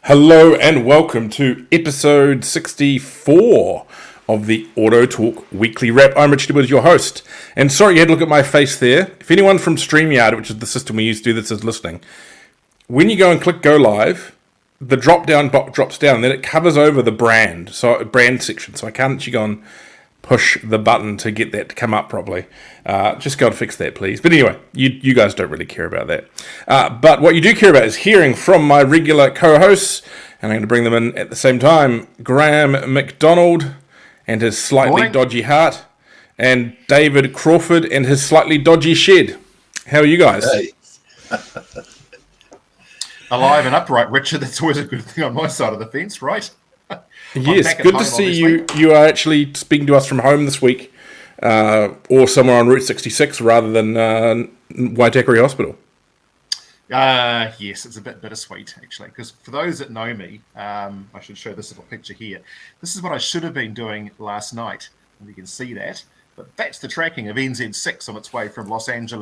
Hello and welcome to episode 64 of the AutoTalk Weekly Wrap. I'm Richard Wood, your host. And sorry you had to look at my face there. If anyone from StreamYard, which is the system we use to do this, is listening, when you go and click Go Live, the drop-down box drops down, and then it covers over the brand section. So I can't actually go and push the button to get that to come up properly. Just go and fix that, please. But anyway, you guys don't really care about that. But what you do care about is hearing from my regular co-hosts, and I'm going to bring them in at the same time. Graham McDonald and his slightly dodgy heart, and David Crawford and his slightly dodgy shed. How are you guys? Hey. Alive and upright, Richard. That's always a good thing on my side of the fence, right? Yes, good to see you. You are actually speaking to us from home this week, or somewhere on Route 66 rather than Waitakere Hospital. Yes, it's a bit bittersweet, actually, because for those that know me, I should show this little picture here. This is what I should have been doing last night, and you can see that. But that's the tracking of NZ6 on its way from Auckland to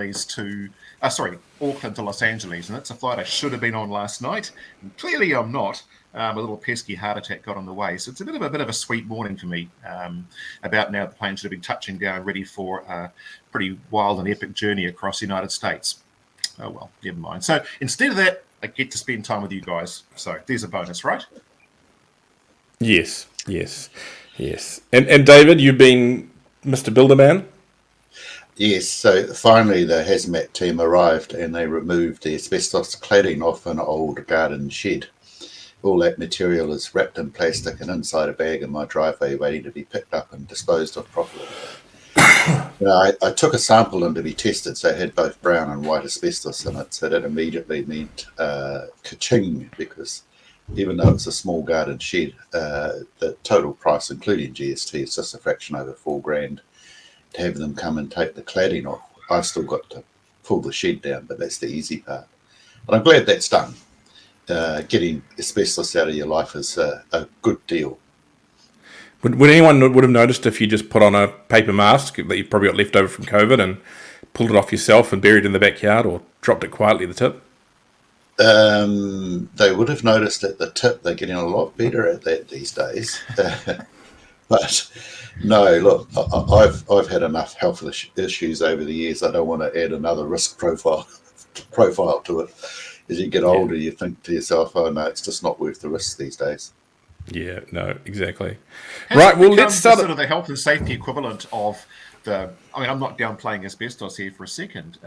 Los Angeles, and that's a flight I should have been on last night, and clearly I'm not. A little pesky heart attack got on the way, so it's a bit of a sweet morning for me. About now, the plane should have been touching down, ready for a pretty wild and epic journey across the United States. Oh well, never mind. So instead of that, I get to spend time with you guys. So there's a bonus, right? Yes. And David, you've been Mr. Builderman? Yes, so finally the hazmat team arrived and they removed the asbestos cladding off an old garden shed. All that material is wrapped in plastic and inside a bag in my driveway waiting to be picked up and disposed of properly. I took a sample in to be tested, so it had both brown and white asbestos in it, so that immediately meant ka-ching, because even though it's a small garden shed, the total price, including GST, is just a fraction over $4,000. To have them come and take the cladding off, I've still got to pull the shed down, but that's the easy part. But I'm glad that's done. Getting asbestos out of your life is a good deal. Would anyone would have noticed if you just put on a paper mask that you probably got left over from COVID and pulled it off yourself and buried it in the backyard, or dropped it quietly at the tip? They would have noticed at the tip. They're getting a lot better at that these days. But no, look, I've had enough health issues over the years. I don't want to add another risk profile to it. As you get older, you think to yourself, "Oh no, it's just not worth the risk these days." Yeah, no, exactly. Right, well, let's start sort of the health and safety equivalent of the. I mean, I'm not downplaying asbestos here for a second.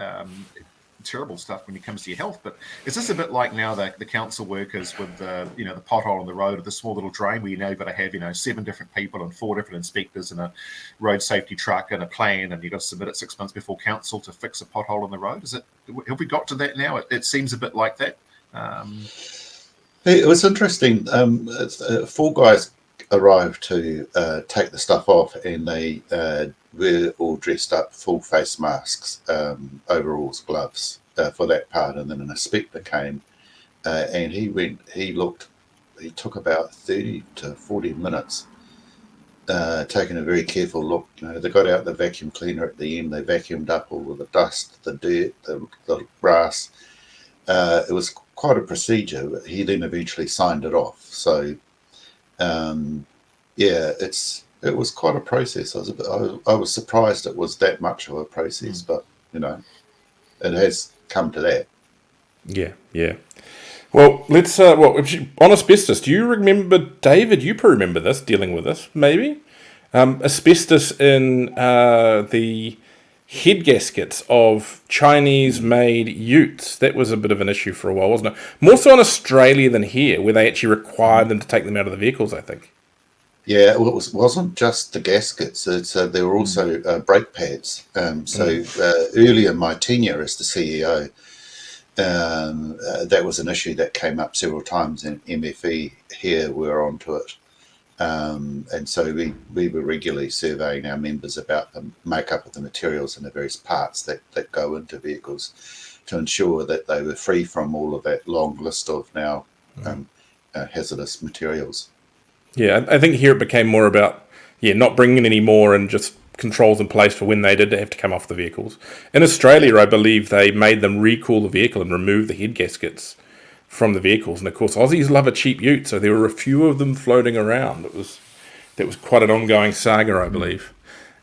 Terrible stuff when it comes to your health, but is this a bit like now the council workers with the the pothole on the road or the small little drain where you've got to have 7 different people and 4 different inspectors and a road safety truck and a plan, and you've got to submit it 6 months before council to fix a pothole on the road? Have we got to that now? It seems a bit like that. It was interesting. 4 guys arrived to take the stuff off, and they were all dressed up, full face masks, overalls, gloves for that part. And then an inspector came, and he took about 30 to 40 minutes, taking a very careful look. They got out the vacuum cleaner at the end. They vacuumed up all of the dust, the dirt, the grass. It was quite a procedure, but he then eventually signed it off. So, it was quite a process. I was surprised it was that much of a process, but it has come to that. Yeah. Well, let's. On asbestos, do you remember, David? You probably remember this, dealing with this, maybe. Asbestos in the head gaskets of Chinese-made utes. That was a bit of an issue for a while, wasn't it? More so in Australia than here, where they actually required them to take them out of the vehicles, I think. Yeah, well, it wasn't just the gaskets. There were also brake pads. Early in my tenure as the CEO, that was an issue that came up several times, and MFE here were onto it. And so we were regularly surveying our members about the makeup of the materials and the various parts that go into vehicles to ensure that they were free from all of that long list of now hazardous materials. Yeah, I think here it became more about not bringing any more and just controls in place for when they did have to come off the vehicles. In Australia, I believe they made them recall the vehicle and remove the head gaskets from the vehicles. And of course, Aussies love a cheap ute, so there were a few of them floating around. That was quite an ongoing saga, I believe.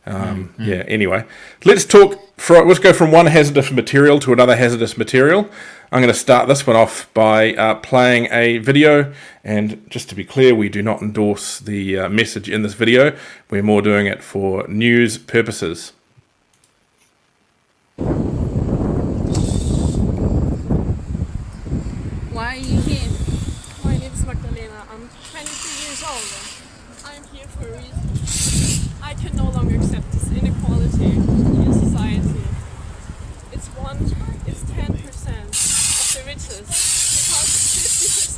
Yeah. Anyway, let's go from one hazardous material to another hazardous material. I'm going to start this one off by playing a video, and just to be clear, we do not endorse the message in this video. We're more doing it for news purposes. Why are you here? My name is Magdalena. I'm 23 years old. I'm here for a reason. I can no longer accept this inequality in society. It's 10% of the richest, because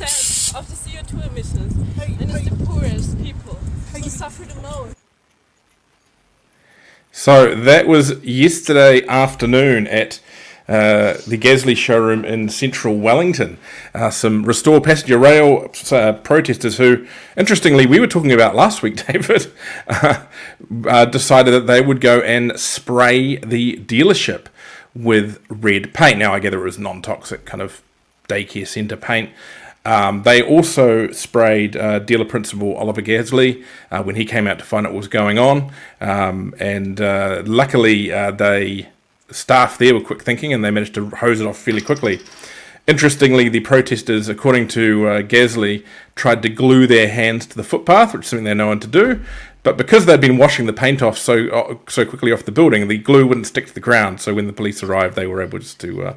50% of the CO2 emissions, and it's the poorest people who suffer the most. So that was yesterday afternoon at the Gasly showroom in central Wellington. Some Restore Passenger Rail protesters who, interestingly, we were talking about last week, David, decided that they would go and spray the dealership with red paint. Now, I gather it was non-toxic kind of daycare centre paint. They also sprayed dealer principal Oliver Gasly when he came out to find out what was going on. And luckily, staff there were quick thinking and they managed to hose it off fairly quickly. Interestingly, the protesters, according to Gasly, tried to glue their hands to the footpath, which is something they're known to do. But because they'd been washing the paint off so quickly off the building, the glue wouldn't stick to the ground. So when the police arrived, they were able just to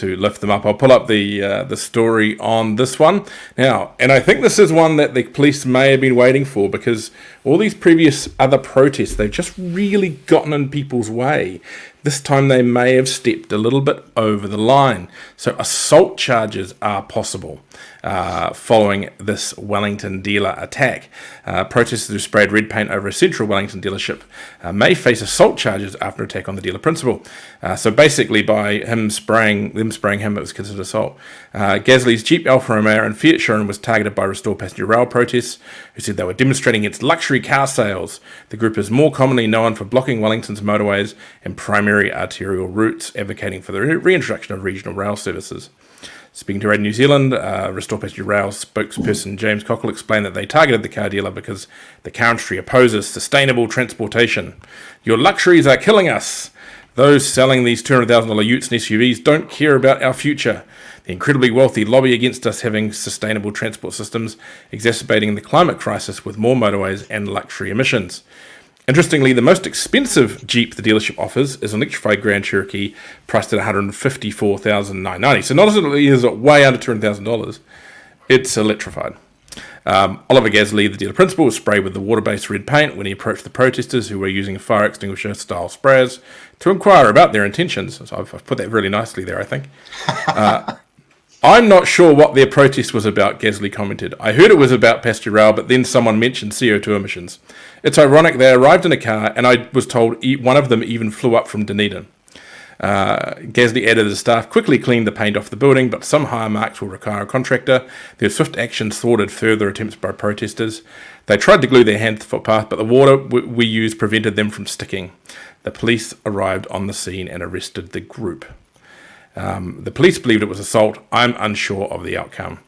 lift them up. I'll pull up the story on this one now, and I think this is one that the police may have been waiting for, because all these previous other protests, they've just really gotten in people's way. This time they may have stepped a little bit over the line. So assault charges are possible following this Wellington dealer attack. Protesters who sprayed red paint over a central Wellington dealership may face assault charges after an attack on the dealer principal. So basically, by them spraying him, it was considered assault. Gasly's Jeep, Alfa Romeo and Fiat showroom was targeted by Restore Passenger Rail protests, who said they were demonstrating its luxury car sales. The group is more commonly known for blocking Wellington's motorways and primary arterial routes, advocating for the reintroduction of regional rail services. Speaking to Radio New Zealand, Restore Passenger Rail spokesperson James Cockle explained that they targeted the car dealer because the car industry opposes sustainable transportation. Your luxuries are killing us. Those selling these $200,000 utes and SUVs don't care about our future. The incredibly wealthy lobby against us having sustainable transport systems, exacerbating the climate crisis with more motorways and luxury emissions. Interestingly, the most expensive Jeep the dealership offers is an electrified Grand Cherokee priced at $154,990. So not only is it way under $200,000, it's electrified. Oliver Gasly, the dealer principal, was sprayed with the water-based red paint when he approached the protesters, who were using fire extinguisher-style sprayers, to inquire about their intentions. So I've put that really nicely there, I think. I'm not sure what their protest was about, Gasly commented. I heard it was about passenger rail, but then someone mentioned CO2 emissions. It's ironic, they arrived in a car, and I was told one of them even flew up from Dunedin. Gasly added the staff quickly cleaned the paint off the building, but some higher marks will require a contractor. Their swift actions thwarted further attempts by protesters. They tried to glue their hand to the footpath, but the water we used prevented them from sticking. The police arrived on the scene and arrested the group. The police believed it was assault. I'm unsure of the outcome.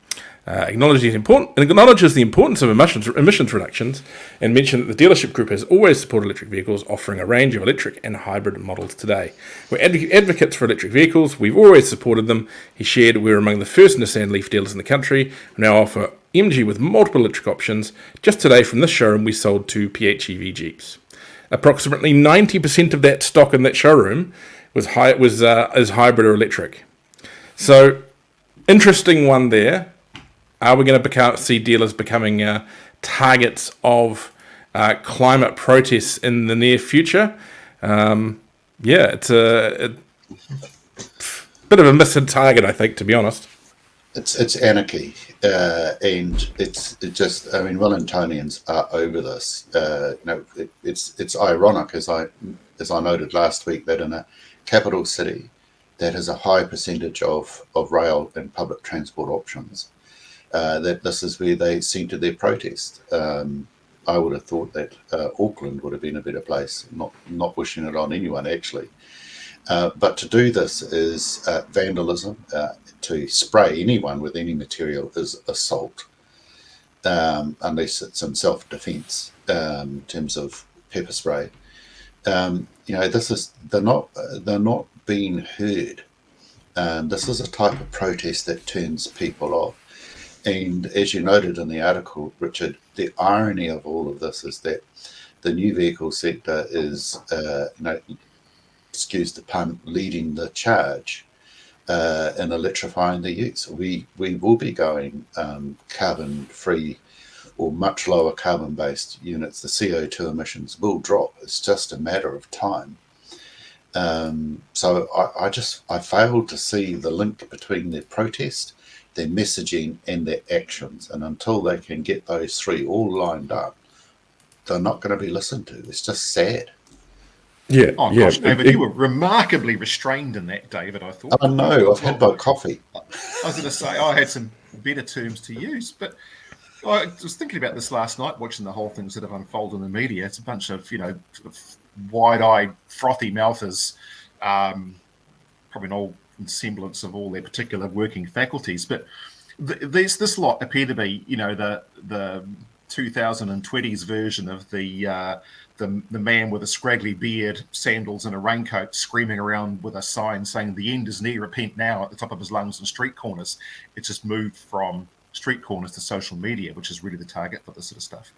Acknowledges the importance of emissions reductions, and mentioned that the dealership group has always supported electric vehicles, offering a range of electric and hybrid models today. We're advocates for electric vehicles. We've always supported them. He shared, we're among the first Nissan Leaf dealers in the country. We now offer MG with multiple electric options. Just today from this showroom, we sold 2 PHEV Jeeps. Approximately 90% of that stock in that showroom is hybrid or electric. So, interesting one there. Are we going to see dealers becoming targets of climate protests in the near future? It's a bit of a missing target, I think, to be honest. It's anarchy, and it's just. I mean, Wellingtonians are over this. It's ironic, as I noted last week, that in a capital city that has a high percentage of rail and public transport options, that this is where they centred their protest. I would have thought that Auckland would have been a better place. Not wishing it on anyone, actually. But to do this is vandalism. to spray anyone with any material is assault, unless it's in self-defense, in terms of pepper spray. They're not being heard. This is a type of protest that turns people off. And as you noted in the article, Richard, the irony of all of this is that the new vehicle sector is, excuse the pun, leading the charge in electrifying the use. We will be going carbon-free or much lower carbon-based units. The CO2 emissions will drop. It's just a matter of time. So I failed to see the link between their protest, their messaging, and their actions. And until they can get those three all lined up, they're not going to be listened to. It's just sad. Yeah. Oh gosh, David, you were remarkably restrained in that, David. I thought. I know. I've had my coffee. I was going to say I had some better terms to use, but I was thinking about this last night, watching the whole thing sort of unfold in the media. It's a bunch of wide-eyed, frothy mouthers, probably no semblance of all their particular working faculties. But this lot appear to be, the 2020s version of the man with a scraggly beard, sandals, and a raincoat, screaming around with a sign saying "The end is near, repent now" at the top of his lungs on street corners. It's just moved from street corners to social media, which is really the target for this sort of stuff.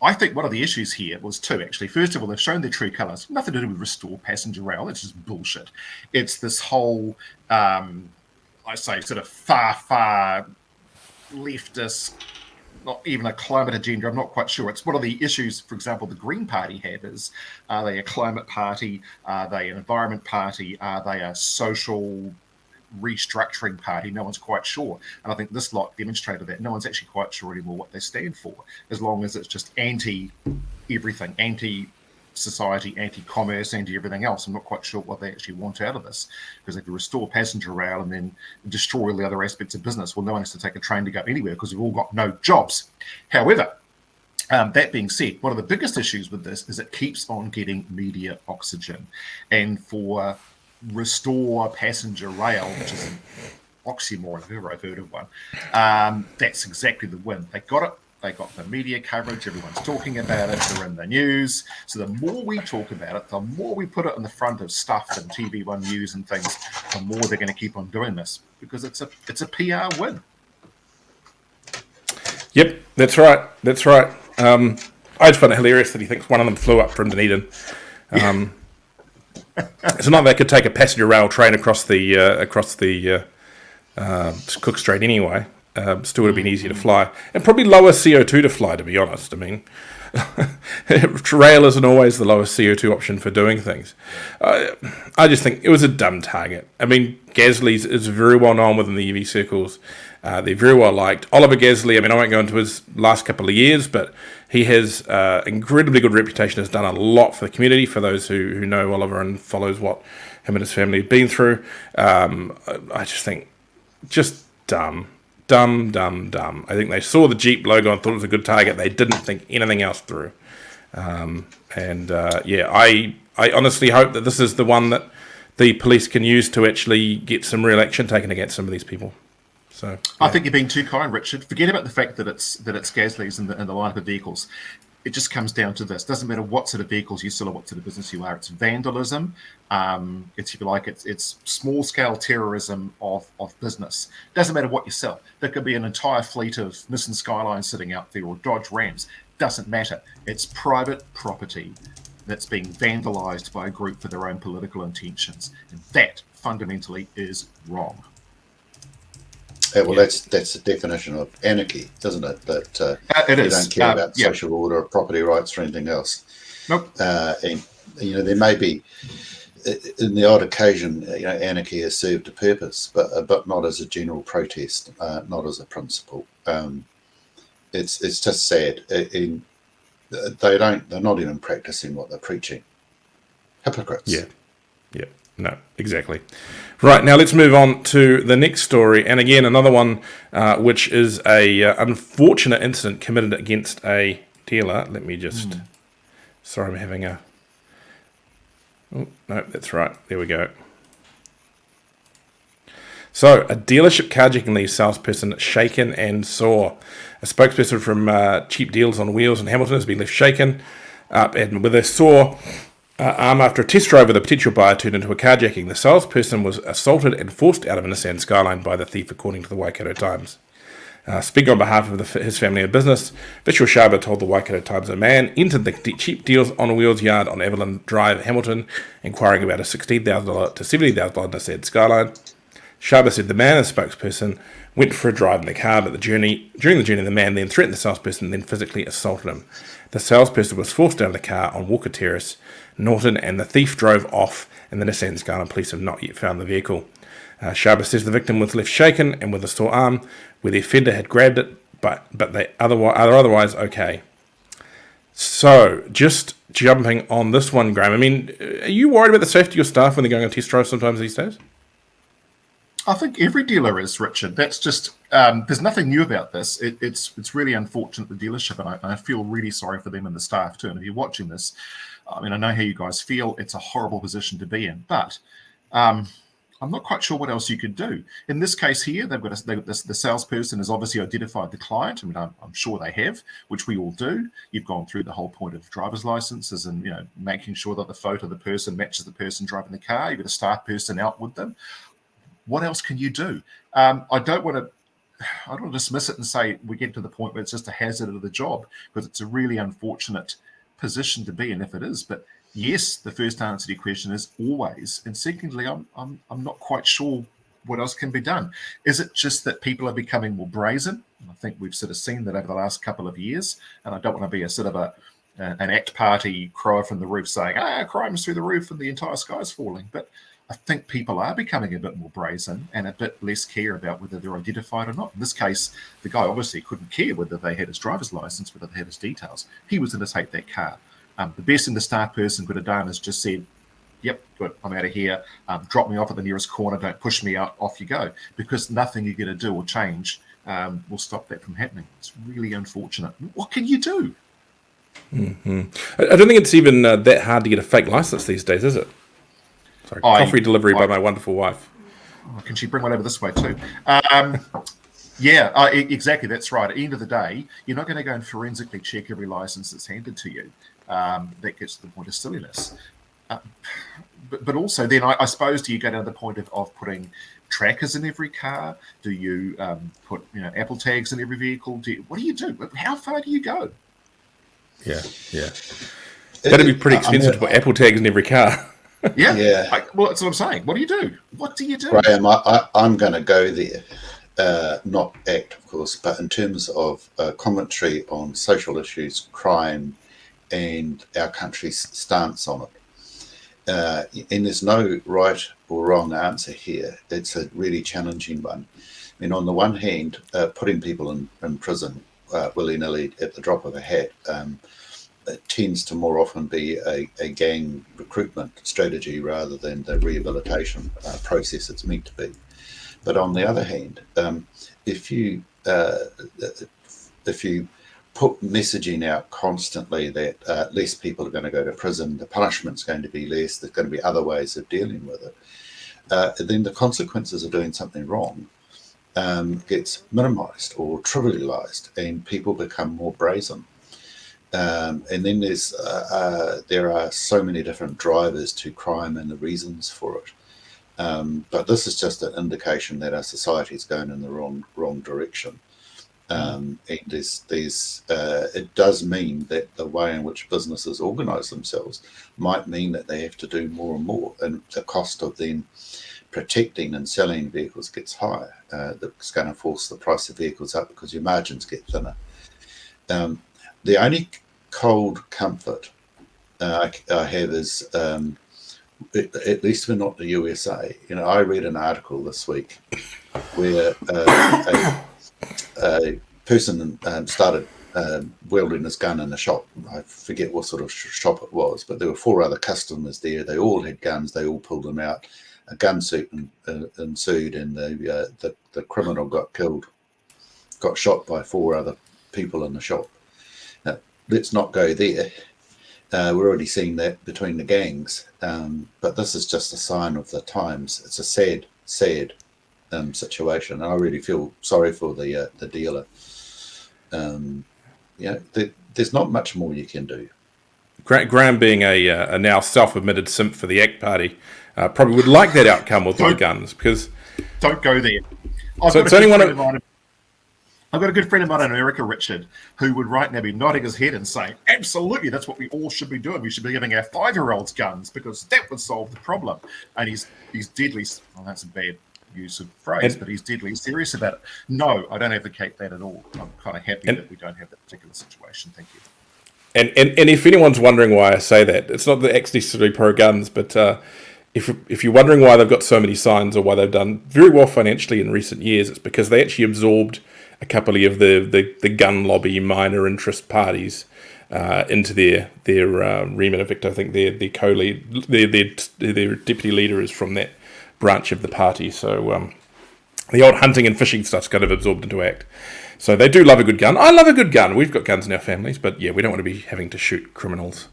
I think one of the issues here was two, actually. First of all, they've shown their true colours. Nothing to do with restore passenger rail. It's just bullshit. It's this whole, sort of far leftist, not even a climate agenda. I'm not quite sure. It's one of the issues, for example, the Green Party have is, are they a climate party? Are they an environment party? Are they a social restructuring party? No one's quite sure. And I think this lot demonstrated that no one's actually quite sure anymore what they stand for, as long as it's just anti-everything, anti-society, anti-commerce, anti-everything else. I'm not quite sure what they actually want out of this, because if you restore passenger rail and then destroy all the other aspects of business, well, no one has to take a train to go anywhere because we've all got no jobs. However, that being said, one of the biggest issues with this is it keeps on getting media oxygen. And for restore passenger rail, which is an oxymoron if ever I've heard of one, that's exactly the win. They got it. They got the media coverage. Everyone's talking about it. They're in the news. So the more we talk about it, the more we put it in the front of stuff and TV One News and things, the more they're going to keep on doing this, because it's a PR win. Yep, that's right. I just find it hilarious that he thinks one of them flew up from Dunedin. It's not they could take a passenger rail train across the Cook Strait anyway. Still would have been easier to fly, and probably lower CO2 to fly, to be honest. I mean, rail isn't always the lowest CO2 option for doing things. I just think it was a dumb target. I mean, Gasly's is very well known within the EV circles. They're very well liked. Oliver Gasly, I mean, I won't go into his last couple of years, but he has incredibly good reputation, has done a lot for the community, for those who know Oliver and follows what him and his family have been through. I just think, just dumb. I think they saw the Jeep logo and thought it was a good target. They didn't think anything else through. I honestly hope that this is the one that the police can use to actually get some real action taken against some of these people. So yeah. I think you're being too kind, Richard. Forget about the fact that it's Gasly's and the lineup of vehicles. It just comes down to this. Doesn't matter what sort of vehicles you sell or what sort of business you are. It's vandalism. It's, if you like, it's small scale terrorism of business. Doesn't matter what you sell. There could be an entire fleet of Nissan Skylines sitting out there or Dodge Rams. Doesn't matter. It's private property that's being vandalized by a group for their own political intentions, and that fundamentally is wrong. That's the definition of anarchy, isn't it? That it you is. don't care about social order, property rights, or anything else. Nope. And there may be, in the odd occasion, anarchy has served a purpose, but not as a general protest, not as a principle. It's just sad. They're not even practicing what they're preaching. Hypocrites. Yeah. No, exactly. Right, now let's move on to the next story. And again, another one which is a unfortunate incident committed against a dealer. Let me just... Sorry, I'm having a... Oh, no, that's right. There we go. So, a dealership carjacking leaves salesperson shaken and sore. A spokesperson from Cheap Deals on Wheels in Hamilton has been left shaken up and with a sore arm after a test drive with a potential buyer turned into a carjacking. The salesperson was assaulted and forced out of a Nissan Skyline by the thief, according to the Waikato Times. Speaking on behalf of his family and business, Vishal Sharma told the Waikato Times a man entered the Cheap Deals on Wheels yard on Evelyn Drive, Hamilton, inquiring about a $16,000 to $70,000 Nissan Skyline. Sharma said the man, a spokesperson, went for a drive in the car, but during the journey, the man then threatened the salesperson and then physically assaulted him. The salesperson was forced out of the car on Walker Terrace, Norton, and the thief drove off, and the Nissan Skyline police have not yet found the vehicle. Sharma says the victim was left shaken and with a sore arm, where the offender had grabbed it, but they are otherwise okay. So, just jumping on this one, Graham, I mean, are you worried about the safety of your staff when they're going on test drives sometimes these days? I think every dealer is, Richard. That's just there's nothing new about this. It's really unfortunate, the dealership, and I feel really sorry for them and the staff too. And if you're watching this, I mean, I know how you guys feel. It's a horrible position to be in, but I'm not quite sure what else you could do. In this case here, the salesperson has obviously identified the client. I mean, I'm sure they have, which we all do. You've gone through the whole point of driver's licenses and making sure that the photo of the person matches the person driving the car. You've got a staff person out with them. What else can you do? I don't want to dismiss it and say we get to the point where it's just a hazard of the job, because it's a really unfortunate position to be in if it is. But yes, the first answer to your question is always. And secondly, I'm not quite sure what else can be done. Is it just that people are becoming more brazen? I think we've sort of seen that over the last couple of years. And I don't want to be a sort of an ACT party crower from the roof saying, crime's through the roof and the entire sky's falling. But I think people are becoming a bit more brazen and a bit less care about whether they're identified or not. In this case, the guy obviously couldn't care whether they had his driver's license, whether they had his details. He was going to take that car. The best thing the staff person could have done is just said, yep, good, I'm out of here. Drop me off at the nearest corner. Don't push me out. Off you go. Because nothing you're going to do or change will stop that from happening. It's really unfortunate. What can you do? Mm-hmm. I don't think it's even that hard to get a fake license these days, is it? Sorry, coffee delivery by my wonderful wife. Can she bring one over this way too? Exactly. That's right. At the end of the day, you're not going to go and forensically check every license that's handed to you. That gets to the point of silliness. But also then, I suppose, do you go down to the point of putting trackers in every car? Do you put Apple tags in every vehicle? What do you do? How far do you go? Yeah. That'd be pretty expensive to put Apple tags in every car. Yeah. Well, that's what I'm saying. What do you do? Graham, I'm going to go there. Not ACT, of course, but in terms of commentary on social issues, crime, and our country's stance on it. And there's no right or wrong answer here. It's a really challenging one. I mean, on the one hand, putting people in prison willy-nilly at the drop of a hat it tends to more often be a gang recruitment strategy rather than the rehabilitation process it's meant to be. But on the other hand, if you put messaging out constantly that less people are going to go to prison, the punishment's going to be less, there's going to be other ways of dealing with it, then the consequences of doing something wrong gets minimised or trivialised, and people become more brazen. And then there are so many different drivers to crime and the reasons for it. But this is just an indication that our society is going in the wrong direction. And it does mean that the way in which businesses organise themselves might mean that they have to do more and more, and the cost of them protecting and selling vehicles gets higher. That's going to force the price of vehicles up because your margins get thinner. The only cold comfort I have is, at least we're not the USA. I read an article this week where a person started wielding his gun in a shop. I forget what sort of shop it was, but there were 4 other customers there. They all had guns. They all pulled them out. A gun suit ensued, and the criminal got shot by 4 other people in the shop. Now, let's not go there. We're already seeing that between the gangs, but this is just a sign of the times. It's a sad situation. And I really feel sorry for the dealer. There's not much more you can do. Graham, being a now self-admitted simp for the ACT Party, probably would like that outcome with the guns, because... Don't go there. I've got a good friend of mine in America, Richard, who would right now be nodding his head and saying, absolutely, that's what we all should be doing. We should be giving our 5-year-olds guns because that would solve the problem. And he's deadly... Well, that's a bad use of phrase, but he's deadly serious about it. No, I don't advocate that at all. I'm kind of happy that we don't have that particular situation. Thank you. And if anyone's wondering why I say that, it's not that actually necessarily pro-guns, but if you're wondering why they've got so many signs or why they've done very well financially in recent years, it's because they actually absorbed a couple of the gun lobby minor interest parties into their remit. In fact, I think their co-lead, their deputy leader is from that branch of the party. So the old hunting and fishing stuff's kind of absorbed into ACT. So they do love a good gun. I love a good gun. We've got guns in our families, but yeah, we don't want to be having to shoot criminals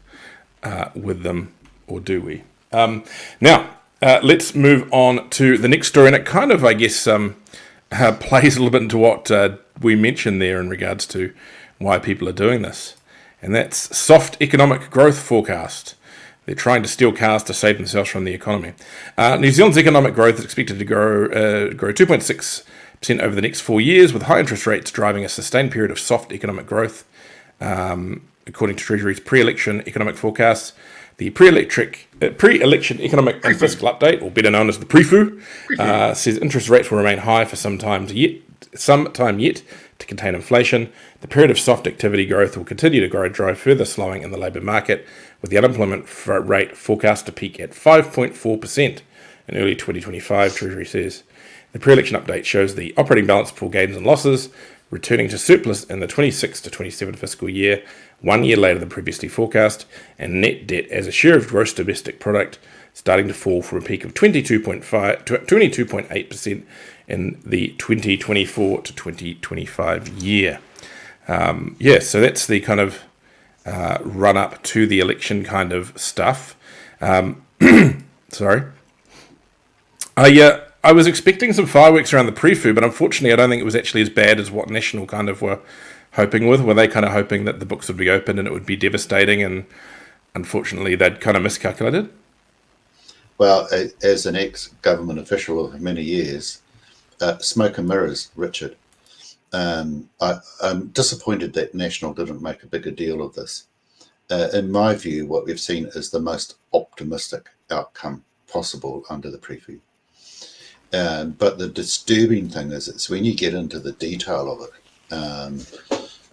with them, or do we? Now, let's move on to the next story, and it kind of, I guess, plays a little bit into what we mentioned there in regards to why people are doing this, and that's soft economic growth forecast. They're trying to steal cars to save themselves from the economy. New Zealand's economic growth is expected to grow 2.6% over the next 4 years, with high interest rates driving a sustained period of soft economic growth. According to Treasury's pre-election economic forecasts, the pre-election economic and fiscal update, or better known as the PREFU, says interest rates will remain high for some time yet to contain inflation. The period of soft activity growth will continue to drive further slowing in the labour market, with the unemployment rate forecast to peak at 5.4% in early 2025, Treasury says. The pre-election update shows the operating balance before gains and losses returning to surplus in the 26 to 27 fiscal year, 1 year later than previously forecast, and net debt as a share of gross domestic product starting to fall from a peak of 22.5 to 22.8% in the 2024 to 2025 year. So that's the kind of run up to the election kind of stuff. Sorry. I was expecting some fireworks around the PREFU, but unfortunately I don't think it was actually as bad as what National kind of were hoping with. Were they kind of hoping that the books would be opened and it would be devastating, and unfortunately they'd kind of miscalculated? Well, as an ex-government official of many years, smoke and mirrors, Richard. I'm disappointed that National didn't make a bigger deal of this. In my view, what we've seen is the most optimistic outcome possible under the PREFU. But the disturbing thing is, it's when you get into the detail of it,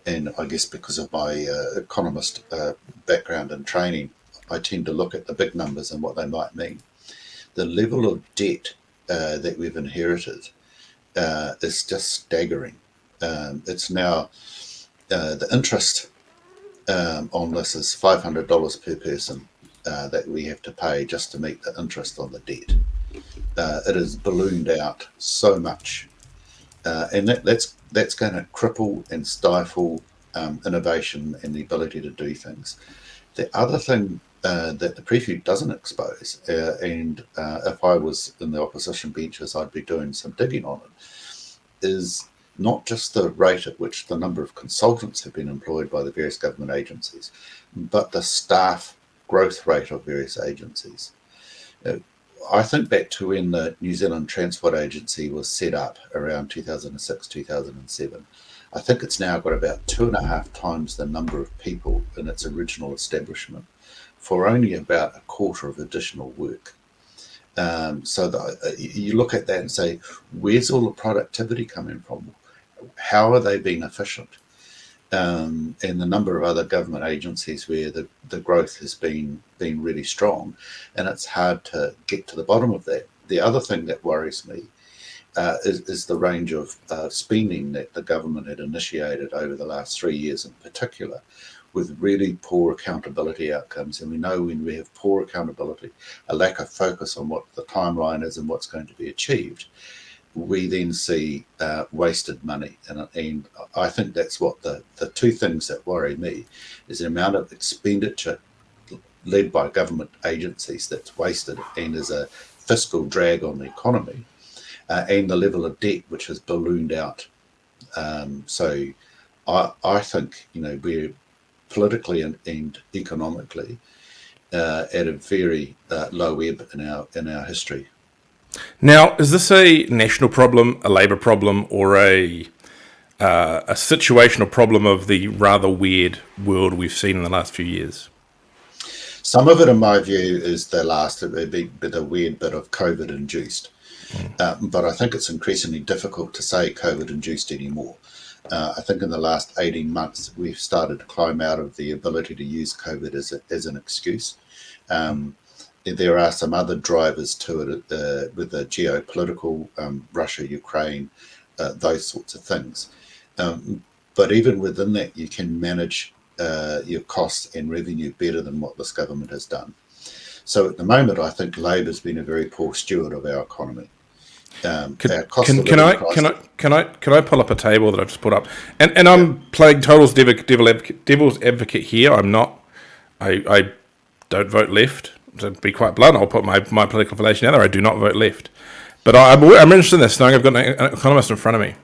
and I guess because of my economist background and training, I tend to look at the big numbers and what they might mean. The level of debt that we've inherited is just staggering. It's now, the interest on this is $500 per person that we have to pay just to meet the interest on the debt. It has ballooned out so much, and that's going to cripple and stifle innovation and the ability to do things. The other thing that the PREFU doesn't expose, and if I was in the opposition benches, I'd be doing some digging on it, is not just the rate at which the number of consultants have been employed by the various government agencies, but the staff growth rate of various agencies. I think back to when the New Zealand Transport Agency was set up around 2006, 2007. I think it's now got about 2.5 times the number of people in its original establishment for only about a quarter of additional work. You look at that and say, where's all the productivity coming from? How are they being efficient? And the number of other government agencies where the growth has been really strong, and it's hard to get to the bottom of that. The other thing that worries me is the range of spending that the government had initiated over the last 3 years in particular, with really poor accountability outcomes. And we know when we have poor accountability, a lack of focus on what the timeline is and what's going to be achieved, we then see wasted money. And I think that's what the two things that worry me is the amount of expenditure led by government agencies that's wasted and is a fiscal drag on the economy. and the level of debt which has ballooned out. So I think, we're politically and economically at a very low ebb in our history. Now, is this a national problem, a Labour problem, or a situational problem of the rather weird world we've seen in the last few years? Some of it, in my view, is the weird bit of COVID-induced. But I think it's increasingly difficult to say COVID-induced anymore. I think in the last 18 months, we've started to climb out of the ability to use COVID as an excuse. There are some other drivers to it with the geopolitical, Russia, Ukraine, those sorts of things. But even within that, you can manage your costs and revenue better than what this government has done. So at the moment, I think Labor's been a very poor steward of our economy. Can I pull up a table that I've just put up? And I'm playing total devil's advocate here. I'm not. I don't vote left. To be quite blunt, I'll put my political affiliation out there. I do not vote left. But I'm interested in this, knowing I've got an economist in front of me.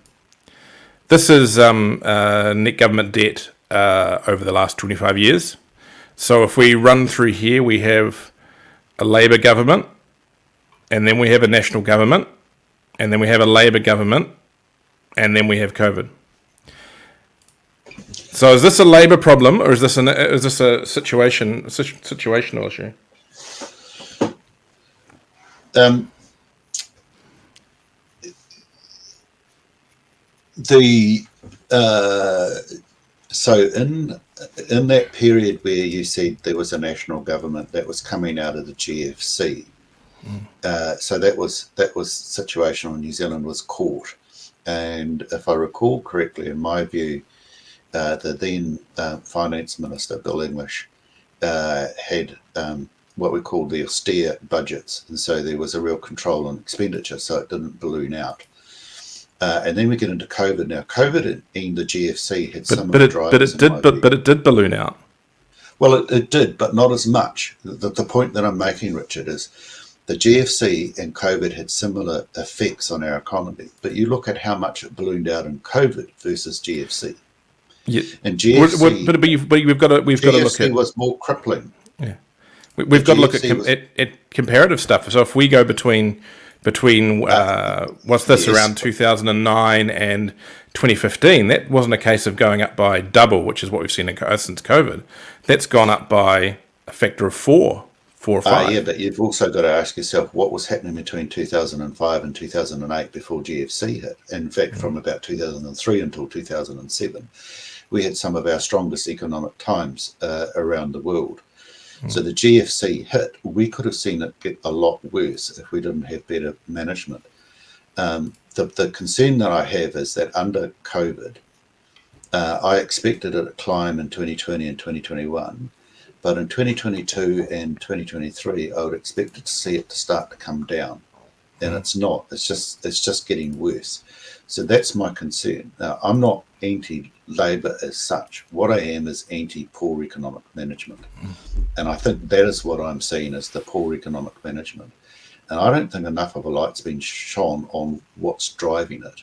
This is net government debt over the last 25 years. So if we run through here, we have a Labour government, and then we have a national government, and then we have a Labour government, and then we have COVID. So is this a Labour problem, or is this a situational issue? So in that period where you said there was a national government that was coming out of the GFC, so that was situational. New Zealand was caught, and if I recall correctly, in my view, the then finance minister Bill English had what we call the austere budgets, and so there was a real control on expenditure, so it didn't balloon out. And then we get into COVID. Now, COVID and the GFC had similar drivers. But it did balloon out. Well, it did, but not as much. The point that I'm making, Richard, is the GFC and COVID had similar effects on our economy. But you look at how much it ballooned out in COVID versus GFC. Yeah. And GFC, we've got to look at. GFC was more crippling. Yeah, we've got to look at comparative stuff. So if we go between around 2009 and 2015, that wasn't a case of going up by double, which is what we've seen since COVID. That's gone up by a factor of four or five. Yeah, but you've also got to ask yourself what was happening between 2005 and 2008 before GFC hit. In fact, from about 2003 until 2007, we had some of our strongest economic times around the world. So the GFC hit, we could have seen it get a lot worse if we didn't have better management. The concern that I have is that under COVID, I expected it to climb in 2020 and 2021, but in 2022 and 2023, I would expect to see it to start to come down, and it's not. It's just getting worse. So that's my concern. Now, I'm not anti-Labour as such. What I am is anti-poor economic management. And I think that is what I'm seeing as the poor economic management. And I don't think enough of a light's been shone on what's driving it.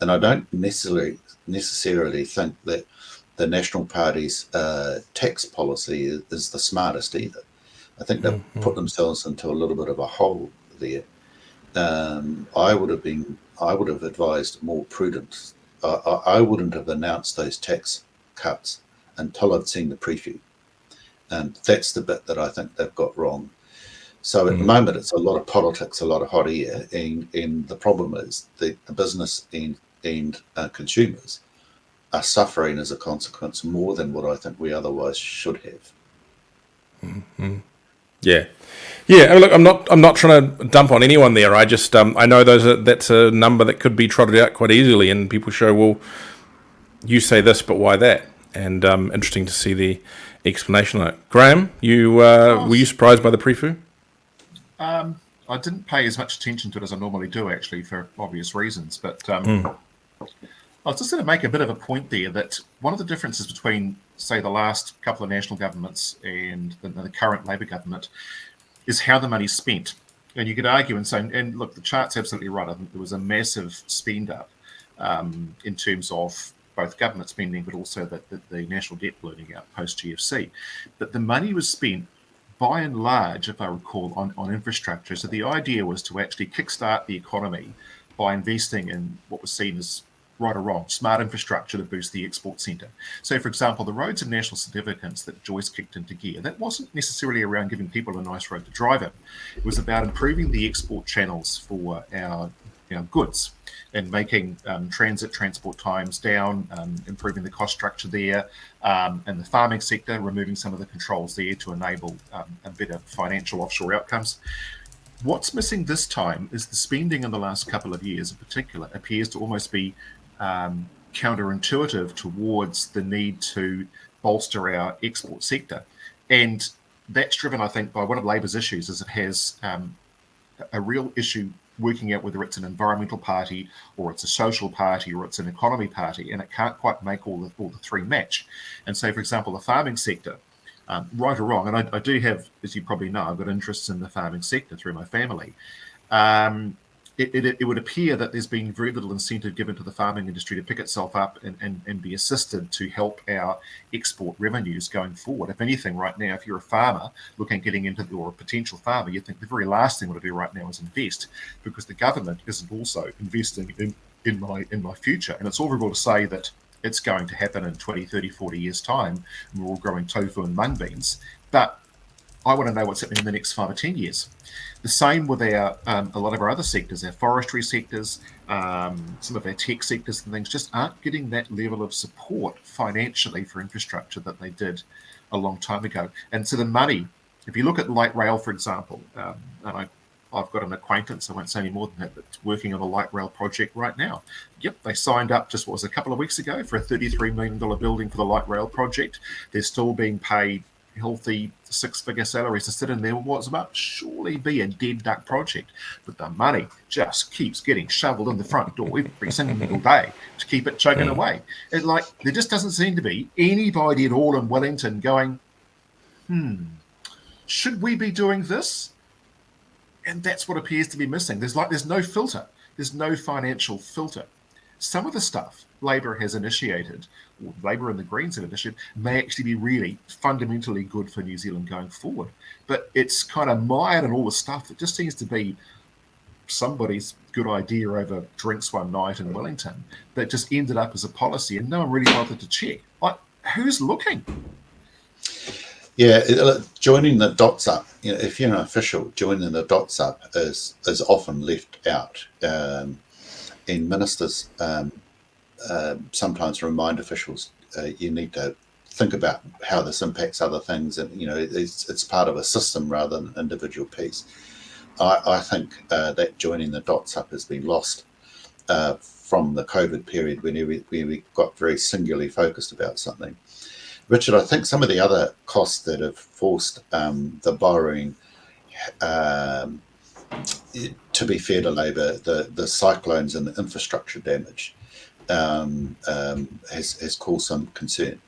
And I don't necessarily think that the National Party's tax policy is the smartest either. I think they've put themselves into a little bit of a hole there. I would have advised more prudence. I wouldn't have announced those tax cuts until I'd seen the preview. And that's the bit that I think they've got wrong. So at the moment, it's a lot of politics, a lot of hot air. And the problem is the business and consumers are suffering as a consequence more than what I think we otherwise should have. Mm-hmm. Yeah. I mean, look, I'm not trying to dump on anyone there. I just I know that's a number that could be trotted out quite easily, and people show, well, you say this, but why that? And interesting to see the explanation on it. Graham, were you surprised by the preview? I didn't pay as much attention to it as I normally do, actually, for obvious reasons. But I was just going to make a bit of a point there that one of the differences between, say, the last couple of national governments and the current Labour government is how the money's spent. And you could argue and say, and look, the chart's absolutely right. I think there was a massive spend up in terms of both government spending, but also the national debt ballooning out post GFC. But the money was spent by and large, if I recall, on infrastructure. So the idea was to actually kickstart the economy by investing in what was seen as, right or wrong, smart infrastructure to boost the export centre. So, for example, the roads of national significance that Joyce kicked into gear, that wasn't necessarily around giving people a nice road to drive in. It was about improving the export channels for our goods and making transit transport times down, improving the cost structure there, and the farming sector, removing some of the controls there to enable a better financial offshore outcomes. What's missing this time is the spending in the last couple of years in particular appears to almost be counterintuitive towards the need to bolster our export sector. And that's driven, I think, by one of Labor's issues is it has a real issue working out whether it's an environmental party or it's a social party or it's an economy party, and it can't quite make all the three match. And so, for example, the farming sector, right or wrong, and I do have, as you probably know, I've got interests in the farming sector through my family. It would appear that there's been very little incentive given to the farming industry to pick itself up and be assisted to help our export revenues going forward. If anything, right now, if you're a farmer looking at getting into, or a potential farmer, you think the very last thing to do right now is invest, because the government isn't also investing in my future. And it's all very well to say that it's going to happen in 20, 30, 40 years' time, and we're all growing tofu and mung beans. But I want to know what's happening in the next 5 or 10 years. The same with our a lot of our other sectors, our forestry sectors, some of our tech sectors and things just aren't getting that level of support financially for infrastructure that they did a long time ago. And so the money, if you look at light rail, for example, and I've got an acquaintance, I won't say any more than that, that's working on a light rail project right now. Yep, they signed up just, a couple of weeks ago for a $33 million building for the light rail project. They're still being paid healthy six-figure salaries to sit in there what's about surely be a dead duck project, but the money just keeps getting shoveled in the front door every single day to keep it chugging away. It's like there just doesn't seem to be anybody at all in Wellington going, should we be doing this? And that's what appears to be missing. There's no filter. There's no financial filter. Some of the stuff Labor has initiated, or Labor and the Greens have initiated, may actually be really fundamentally good for New Zealand going forward. But it's kind of mired in all the stuff that just seems to be somebody's good idea over drinks one night in Wellington that just ended up as a policy, and no one really bothered to check. Like, who's looking? Yeah, joining the dots up. If you're an official, joining the dots up is often left out. And ministers sometimes remind officials you need to think about how this impacts other things, and it's part of a system rather than an individual piece. I think that joining the dots up has been lost from the COVID period when we got very singularly focused about something. Richard, I think some of the other costs that have forced the borrowing, to be fair to Labor, the cyclones and the infrastructure damage has caused some concern.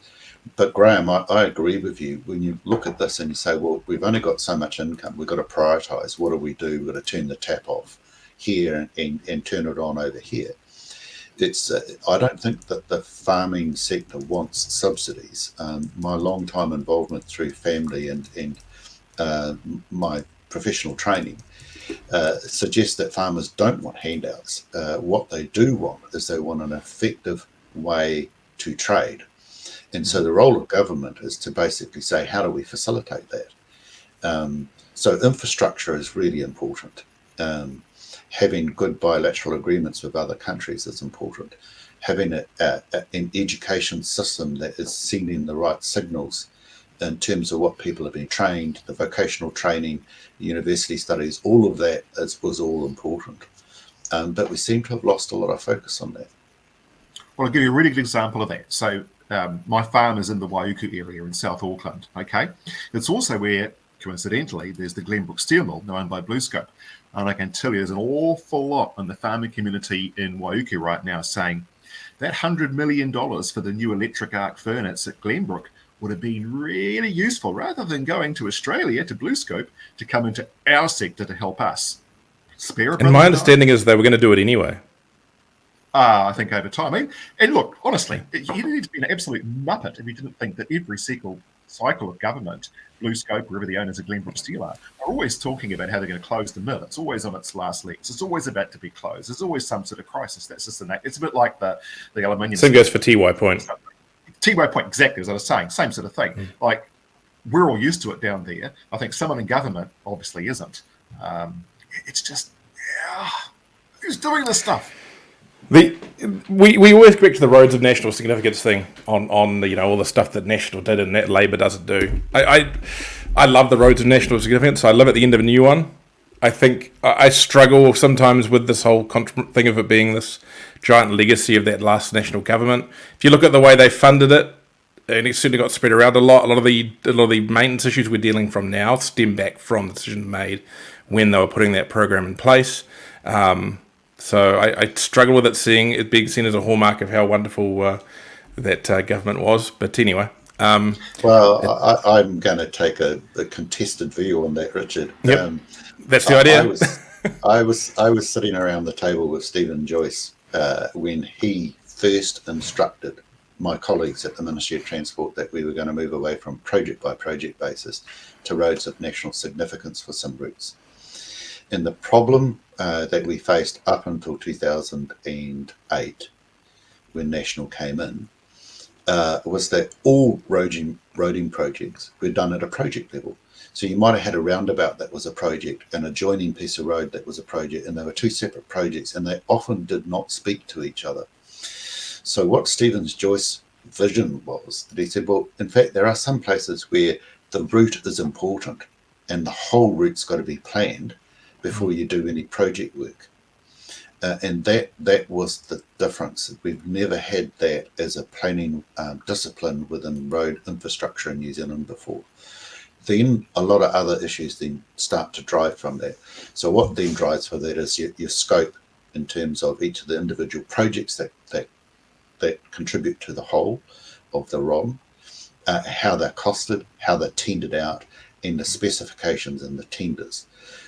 But Graham, I agree with you. When you look at this and you say, well, we've only got so much income, we've got to prioritise. What do? We've got to turn the tap off here and turn it on over here. I don't think that the farming sector wants subsidies. My long-time involvement through family and my professional training suggests that farmers don't want handouts. What they do want is they want an effective way to trade. And so the role of government is to basically say, how do we facilitate that? So infrastructure is really important. Having good bilateral agreements with other countries is important. Having an education system that is sending the right signals in terms of what people have been trained, the vocational training, university studies, all of that was all important. But we seem to have lost a lot of focus on that. Well, I'll give you a really good example of that. So my farm is in the Waiuku area in South Auckland, okay? It's also where, coincidentally, there's the Glenbrook Steel Mill, now owned by BlueScope. And I can tell you there's an awful lot in the farming community in Waiuku right now saying that $100 million for the new electric arc furnace at Glenbrook, would have been really useful, rather than going to Australia, to BlueScope, to come into our sector to help us. Spare a And my understanding is they were going to do it anyway. I think over time. I mean, and look, honestly, you need to be an absolute muppet if you didn't think that every cycle of government, BlueScope, wherever the owners of Glenbrook Steel are always talking about how they're going to close the mill. It's always on its last legs. It's always about to be closed. There's always some sort of crisis. That's just it's a bit like the aluminium. Same goes for TY Point. TY Point, exactly as I was saying, same sort of thing. Like, we're all used to it down there. I think someone in government obviously isn't. It's just, who's doing this stuff? We always go back to the roads of national significance thing on all the stuff that National did and that Labor doesn't do. I love the roads of national significance. I live at the end of a new one. I think I struggle sometimes with this whole thing of it being this giant legacy of that last national government. If you look at the way they funded it, and it certainly got spread around a lot. A lot of the maintenance issues we're dealing from now stem back from the decisions made when they were putting that program in place. So I struggle with it being seen as a hallmark of how wonderful that government was. But anyway. I'm going to take a contested view on that, Richard. Yep. That's the idea. I was sitting around the table with Stephen Joyce when he first instructed my colleagues at the Ministry of Transport that we were going to move away from project by project basis to roads of national significance for some routes. And the problem that we faced up until 2008, when National came in, was that all roading projects were done at a project level. So you might have had a roundabout that was a project and a joining piece of road that was a project, and they were two separate projects, and they often did not speak to each other. So what Stephen Joyce's vision was that he said, well, in fact, there are some places where the route is important and the whole route's got to be planned before you do any project work. And that was the difference. We've never had that as a planning discipline within road infrastructure in New Zealand before. Then a lot of other issues then start to drive from that. So what then drives for that is your scope in terms of each of the individual projects that contribute to the whole of the ROM, how they're costed, how they're tendered out, and the specifications in the tenders.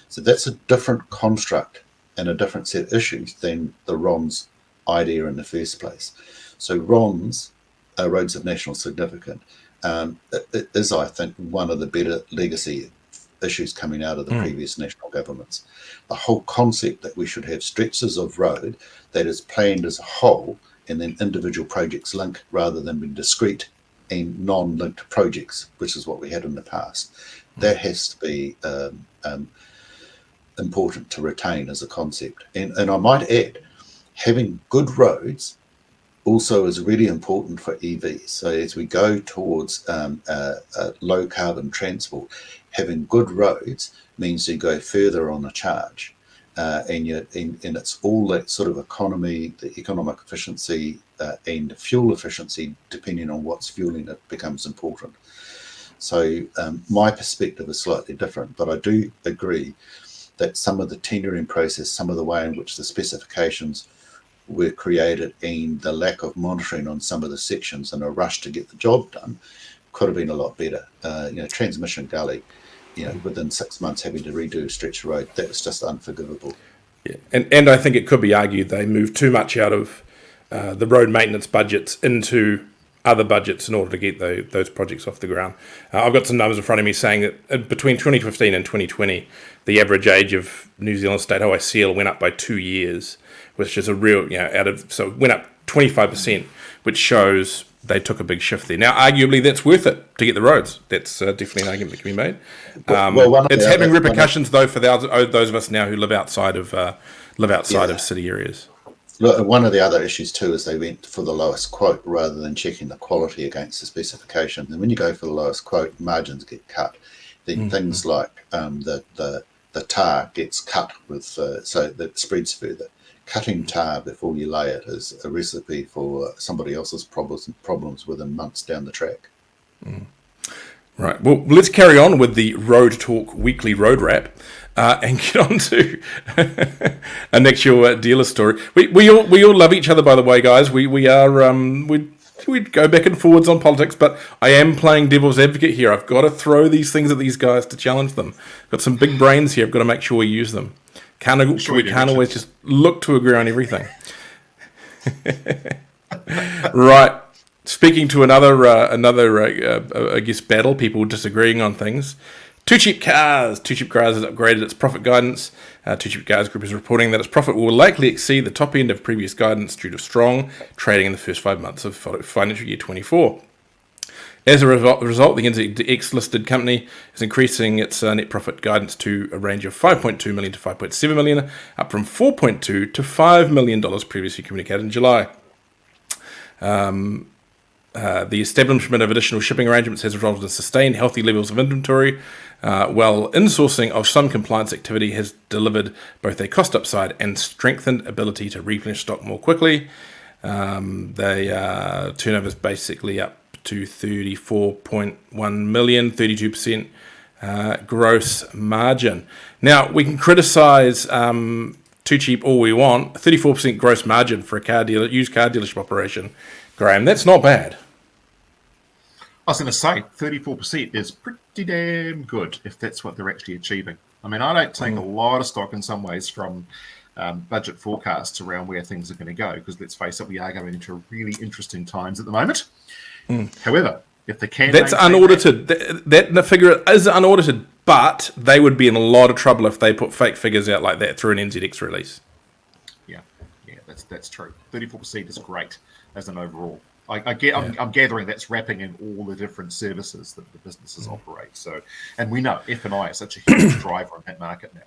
So that's a different construct and a different set of issues than the ROM's idea in the first place. So ROMs, roads of national significance, it is, I think, one of the better legacy issues coming out of the previous national governments. The whole concept that we should have stretches of road that is planned as a whole, and then individual projects link rather than being discrete and non-linked projects, which is what we had in the past. That has to be important to retain as a concept. And I might add, having good roads also is really important for EVs. So as we go towards low carbon transport, having good roads means you go further on a charge. And it's all that sort of economy, the economic efficiency and fuel efficiency, depending on what's fueling it, becomes important. So my perspective is slightly different, but I do agree that some of the tendering process, some of the way in which the specifications were created and the lack of monitoring on some of the sections and a rush to get the job done could have been a lot better. Transmission Gully, within 6 months having to redo a stretch of road, that was just unforgivable. Yeah, and I think it could be argued they moved too much out of the road maintenance budgets into other budgets in order to get those projects off the ground. I've got some numbers in front of me saying that between 2015 and 2020, the average age of New Zealand state highway seal went up by 2 years, which is a real, so it went up 25%, which shows they took a big shift there. Now, arguably, that's worth it to get the roads. That's definitely an argument that can be made. It's having repercussions, though, for those of us now who live outside of city areas. Look, one of the other issues too is they went for the lowest quote rather than checking the quality against the specification. And when you go for the lowest quote, margins get cut. Then things like the tar gets cut with so that spreads further. Cutting tar before you lay it is a recipe for somebody else's problems within months down the track. Right. Well, let's carry on with the Road Talk weekly road wrap. And get on to an actual dealer story. We all love each other, by the way, guys. We are we're we'd go back and forwards on politics, but I am playing devil's advocate here. I've got to throw these things at these guys to challenge them. Got some big brains here. I've got to make sure we use them. We can't always just look to agree on everything. Right. Speaking to another, I guess, battle, people disagreeing on things. Too Cheap Cars has upgraded its profit guidance. Too Cheap Cars Group is reporting that its profit will likely exceed the top end of previous guidance due to strong trading in the first 5 months of financial year 24. As a result, the NZX-listed company is increasing its net profit guidance to a range of $5.2 million to $5.7 million, up from $4.2 to $5 million previously communicated in July. The establishment of additional shipping arrangements has resulted in sustained healthy levels of inventory, while insourcing of some compliance activity has delivered both a cost upside and strengthened ability to replenish stock more quickly. Turnover is basically up to 34.1 million, 32% gross margin. Now, we can criticise Too Cheap all we want. 34% gross margin for a used car dealership operation, Graham, that's not bad. I was going to say 34% is pretty damn good if that's what they're actually achieving. I mean, I don't take a lot of stock in some ways from budget forecasts around where things are going to go, because let's face it, we are going into really interesting times at the moment. However, if they can... That's unaudited. That figure is unaudited, but they would be in a lot of trouble if they put fake figures out like that through an NZX release. Yeah, that's true. 34% is great as an overall. I'm gathering that's wrapping in all the different services that the businesses operate. So, and we know F&I is such a huge driver in that market now.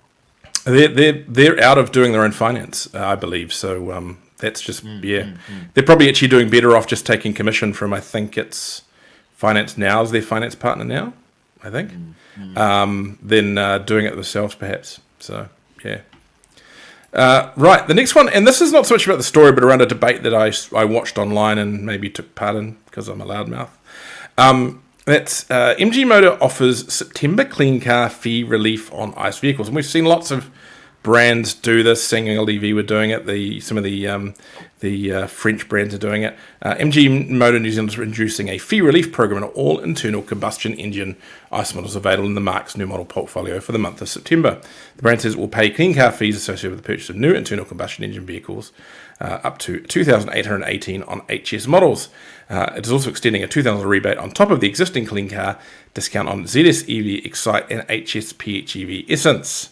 They're out of doing their own finance, I believe. So that's just They're probably actually doing better off just taking commission from, I think it's Finance Now is their finance partner now, I think, than doing it themselves perhaps. So yeah. Right, the next one, and this is not so much about the story, but around a debate that I watched online and maybe took part in because I'm a loudmouth. That's MG Motor offers September clean car fee relief on ICE vehicles, and we've seen lots of brands do this. Single EV were doing it. Some of the French brands are doing it. MG Motor New Zealand is introducing a fee relief program on all internal combustion engine ICE models available in the Mark's new model portfolio for the month of September. The brand says it will pay clean car fees associated with the purchase of new internal combustion engine vehicles up to $2,818 on HS models. It is also extending a $2,000 rebate on top of the existing clean car discount on ZS EV Excite and HS PHEV Essence.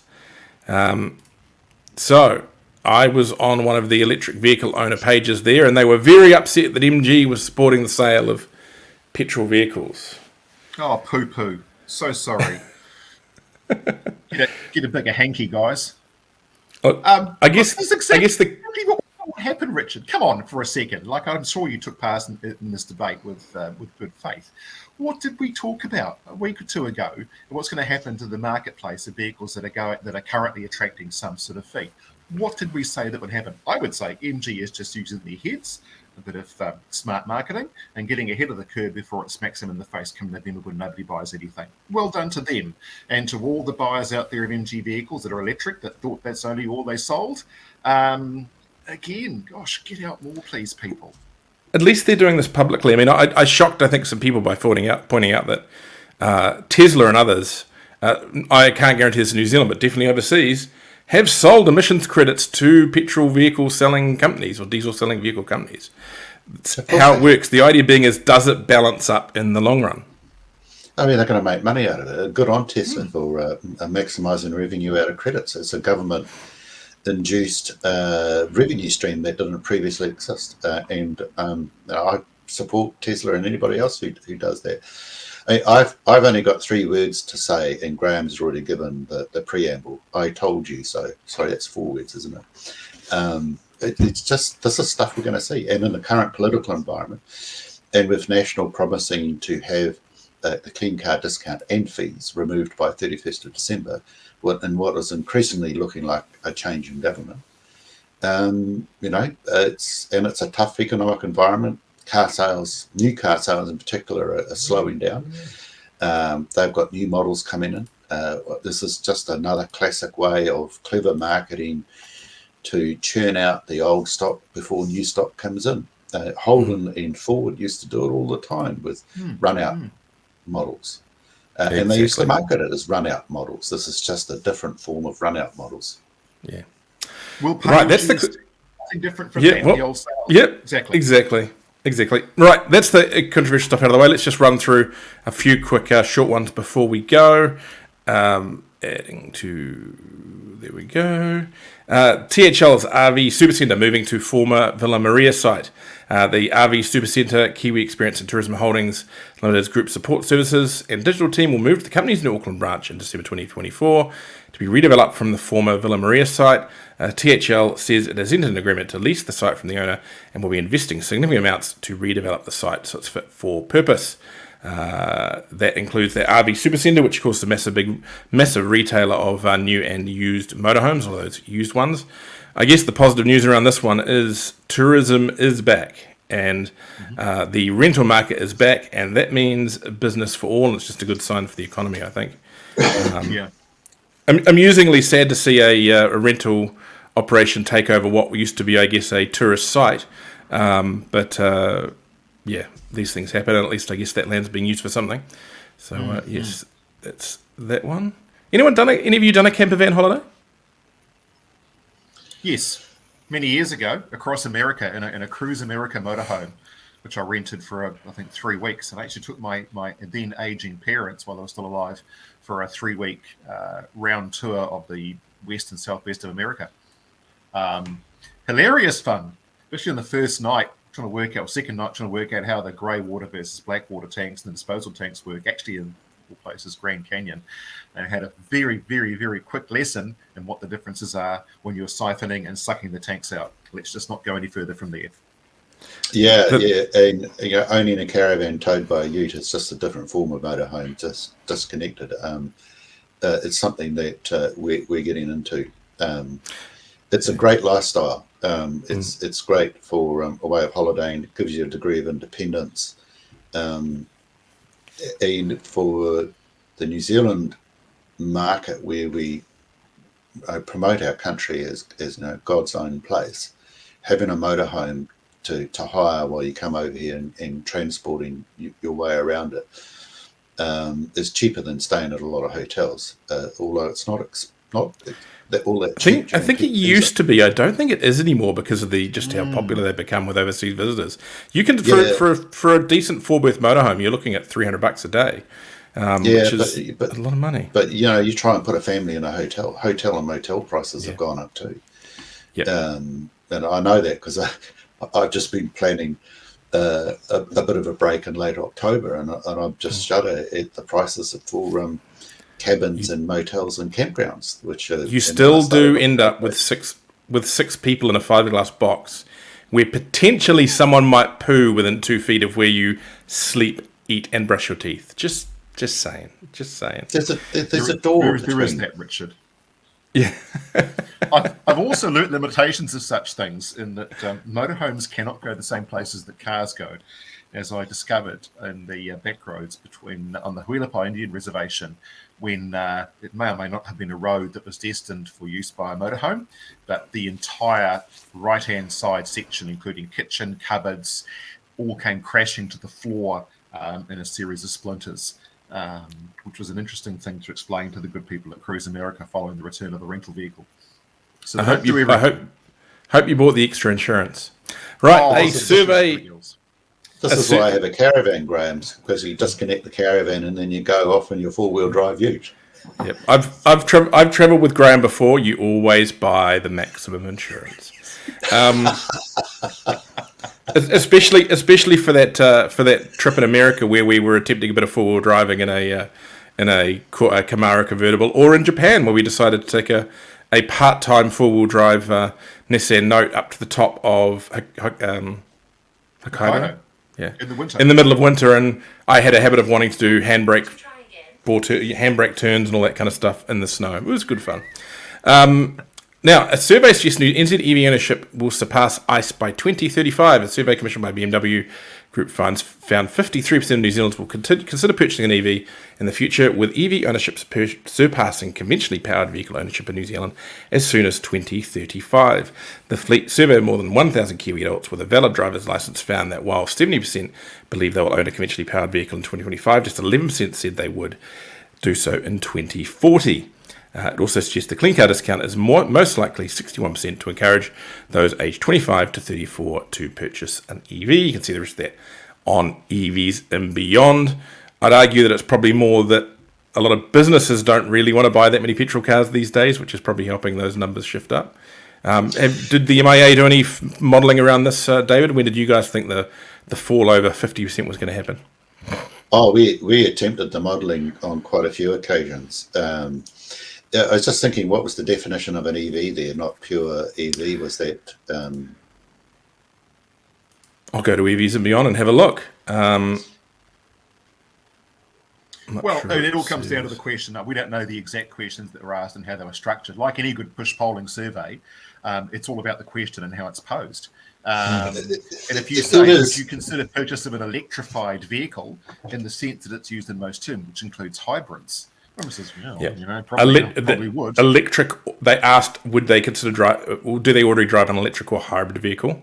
So I was on one of the electric vehicle owner pages there, and they were very upset that MG was supporting the sale of petrol vehicles. Oh, poo-poo. So sorry. Get a bigger hanky, guys. I guess what happened, Richard? Come on for a second. Like, I'm sure you took part in this debate with good faith. What did we talk about a week or two ago? What's going to happen to the marketplace of vehicles that are currently attracting some sort of fee? What did we say that would happen? I would say MG is just using their heads, a bit of smart marketing, and getting ahead of the curve before it smacks them in the face come November when nobody buys anything. Well done to them. And to all the buyers out there of MG vehicles that are electric that thought that's only all they sold, again, gosh, get out more, please, people. At least they're doing this publicly. I mean, I shocked, I think, some people by pointing out that Tesla and others, I can't guarantee this in New Zealand, but definitely overseas, have sold emissions credits to petrol vehicle selling companies or diesel selling vehicle companies. That's how it works. The idea being is, does it balance up in the long run? I mean, they're going to make money out of it. Good on Tesla for maximising revenue out of credits. It's a government-induced revenue stream that didn't previously exist. And I support Tesla and anybody else who does that. I've only got 3 words to say, and Graham's already given the preamble. I told you so. Sorry, that's 4 words, isn't it? It's just, this is stuff we're going to see. And in the current political environment, and with National promising to have the clean car discount and fees removed by 31st of December, in what is increasingly looking like a change in government, it's a tough economic environment. Car sales, new car sales in particular, are slowing down. They've got new models coming in. This is just another classic way of clever marketing to churn out the old stock before new stock comes in. Holden and Ford used to do it all the time with run-out models. And they used to market it as run-out models. This is just a different form of run-out models. Yeah. Will Right, that's something different from the old style? Yep, exactly. Right, that's the controversial stuff out of the way. Let's just run through a few quick short ones before we go. Adding to... There we go. THL's RV Supercentre moving to former Villa Maria site. The RV Supercentre, Kiwi Experience and Tourism Holdings Limited's group support services and digital team will move to the company's new Auckland branch in December 2024 to be redeveloped from the former Villa Maria site. THL says it has entered an agreement to lease the site from the owner and will be investing significant amounts to redevelop the site so it's fit for purpose. That includes their RV Supercentre, which of course is a massive retailer of new and used motorhomes, all those used ones. I guess the positive news around this one is tourism is back and the rental market is back, and that means business for all, and it's just a good sign for the economy, I think. Amusingly sad to see a rental operation take over what used to be, I guess, a tourist site. Yeah, these things happen, and at least I guess that land's being used for something. So, yes, that's that one. Any of you done a camper van holiday? Yes, many years ago, across America, in a Cruise America motorhome, which I rented for, I think, 3 weeks. And I actually took my then aging parents, while they were still alive, for a 3-week round tour of the west and southwest of America. Hilarious fun, especially on the first night, second night, trying to work out how the grey water versus black water tanks and the disposal tanks work, actually in all places, Grand Canyon. And I had a very, very, very quick lesson in what the differences are when you're siphoning and sucking the tanks out. Let's just not go any further from there. Yeah, and owning a caravan towed by a ute is just a different form of motorhome, just disconnected. It's something that we're getting into. It's a great lifestyle. It's great for a way of holidaying. It gives you a degree of independence. And for the New Zealand market, where we promote our country as God's own place, having a motorhome to hire while you come over here and transporting your way around it is cheaper than staying at a lot of hotels. Although it's not all that cheap. I think it used to be. I don't think it is anymore because of just how popular they've become with overseas visitors. You can for a decent 4-berth motorhome, you're looking at $300 a day, which is a lot of money. But you try and put a family in a hotel and motel prices have gone up too. Yeah, and I know that because I've just been planning a bit of a break in late October, and I'm just shudder at the prices for cabins and motels and campgrounds, which you still do end up with six people in a fiberglass box, where potentially someone might poo within 2 feet of where you sleep, eat, and brush your teeth. Just saying. There's a door. There is that, Richard. Yeah. I've also learnt limitations of such things in that motorhomes cannot go the same places that cars go, as I discovered in the back roads on the Huilapai Indian Reservation, when it may or may not have been a road that was destined for use by a motorhome, but the entire right-hand side section, including kitchen, cupboards, all came crashing to the floor in a series of splinters, which was an interesting thing to explain to the good people at Cruise America following the return of the rental vehicle. So I hope you bought the extra insurance. Right, a survey... This is why I have a caravan, Graham, because you disconnect the caravan and then you go off in your 4-wheel drive ute. Yep, I've travelled with Graham before. You always buy the maximum insurance, especially for that trip in America where we were attempting a bit of 4-wheel driving in a Camaro convertible, or in Japan where we decided to take a part-time 4-wheel drive Nissan Note up to the top of Hokkaido. Yeah, in the middle of winter, and I had a habit of wanting to do handbrake turns and all that kind of stuff in the snow. It was good fun. Now, a survey suggests NZ EV ownership will surpass ICE by 2035. A survey commissioned by BMW Group found 53% of New Zealanders will consider purchasing an EV in the future, with EV ownership surpassing conventionally powered vehicle ownership in New Zealand as soon as 2035. The fleet survey of more than 1,000 Kiwi adults with a valid driver's licence found that while 70% believe they will own a conventionally powered vehicle in 2025, just 11% said they would do so in 2040. It also suggests the clean car discount is most likely 61% to encourage those aged 25 to 34 to purchase an EV. You can see the rest of that on EVs and beyond. I'd argue that it's probably more that a lot of businesses don't really want to buy that many petrol cars these days, which is probably helping those numbers shift up. Did the MIA do any modelling around this, David? When did you guys think the fall over 50% was going to happen? Oh, we attempted the modelling on quite a few occasions. I was just thinking, what was the definition of an EV there? Not pure EV, was that? I'll go to EVs and beyond and have a look. It all comes down to the question. We don't know the exact questions that were asked and how they were structured. Like any good push polling survey, it's all about the question and how it's posed. And if you say, would you consider purchase of an electrified vehicle in the sense that it's used in most terms, which includes hybrids? Says, probably would. Electric. They asked, would they consider do they already drive an electric or hybrid vehicle?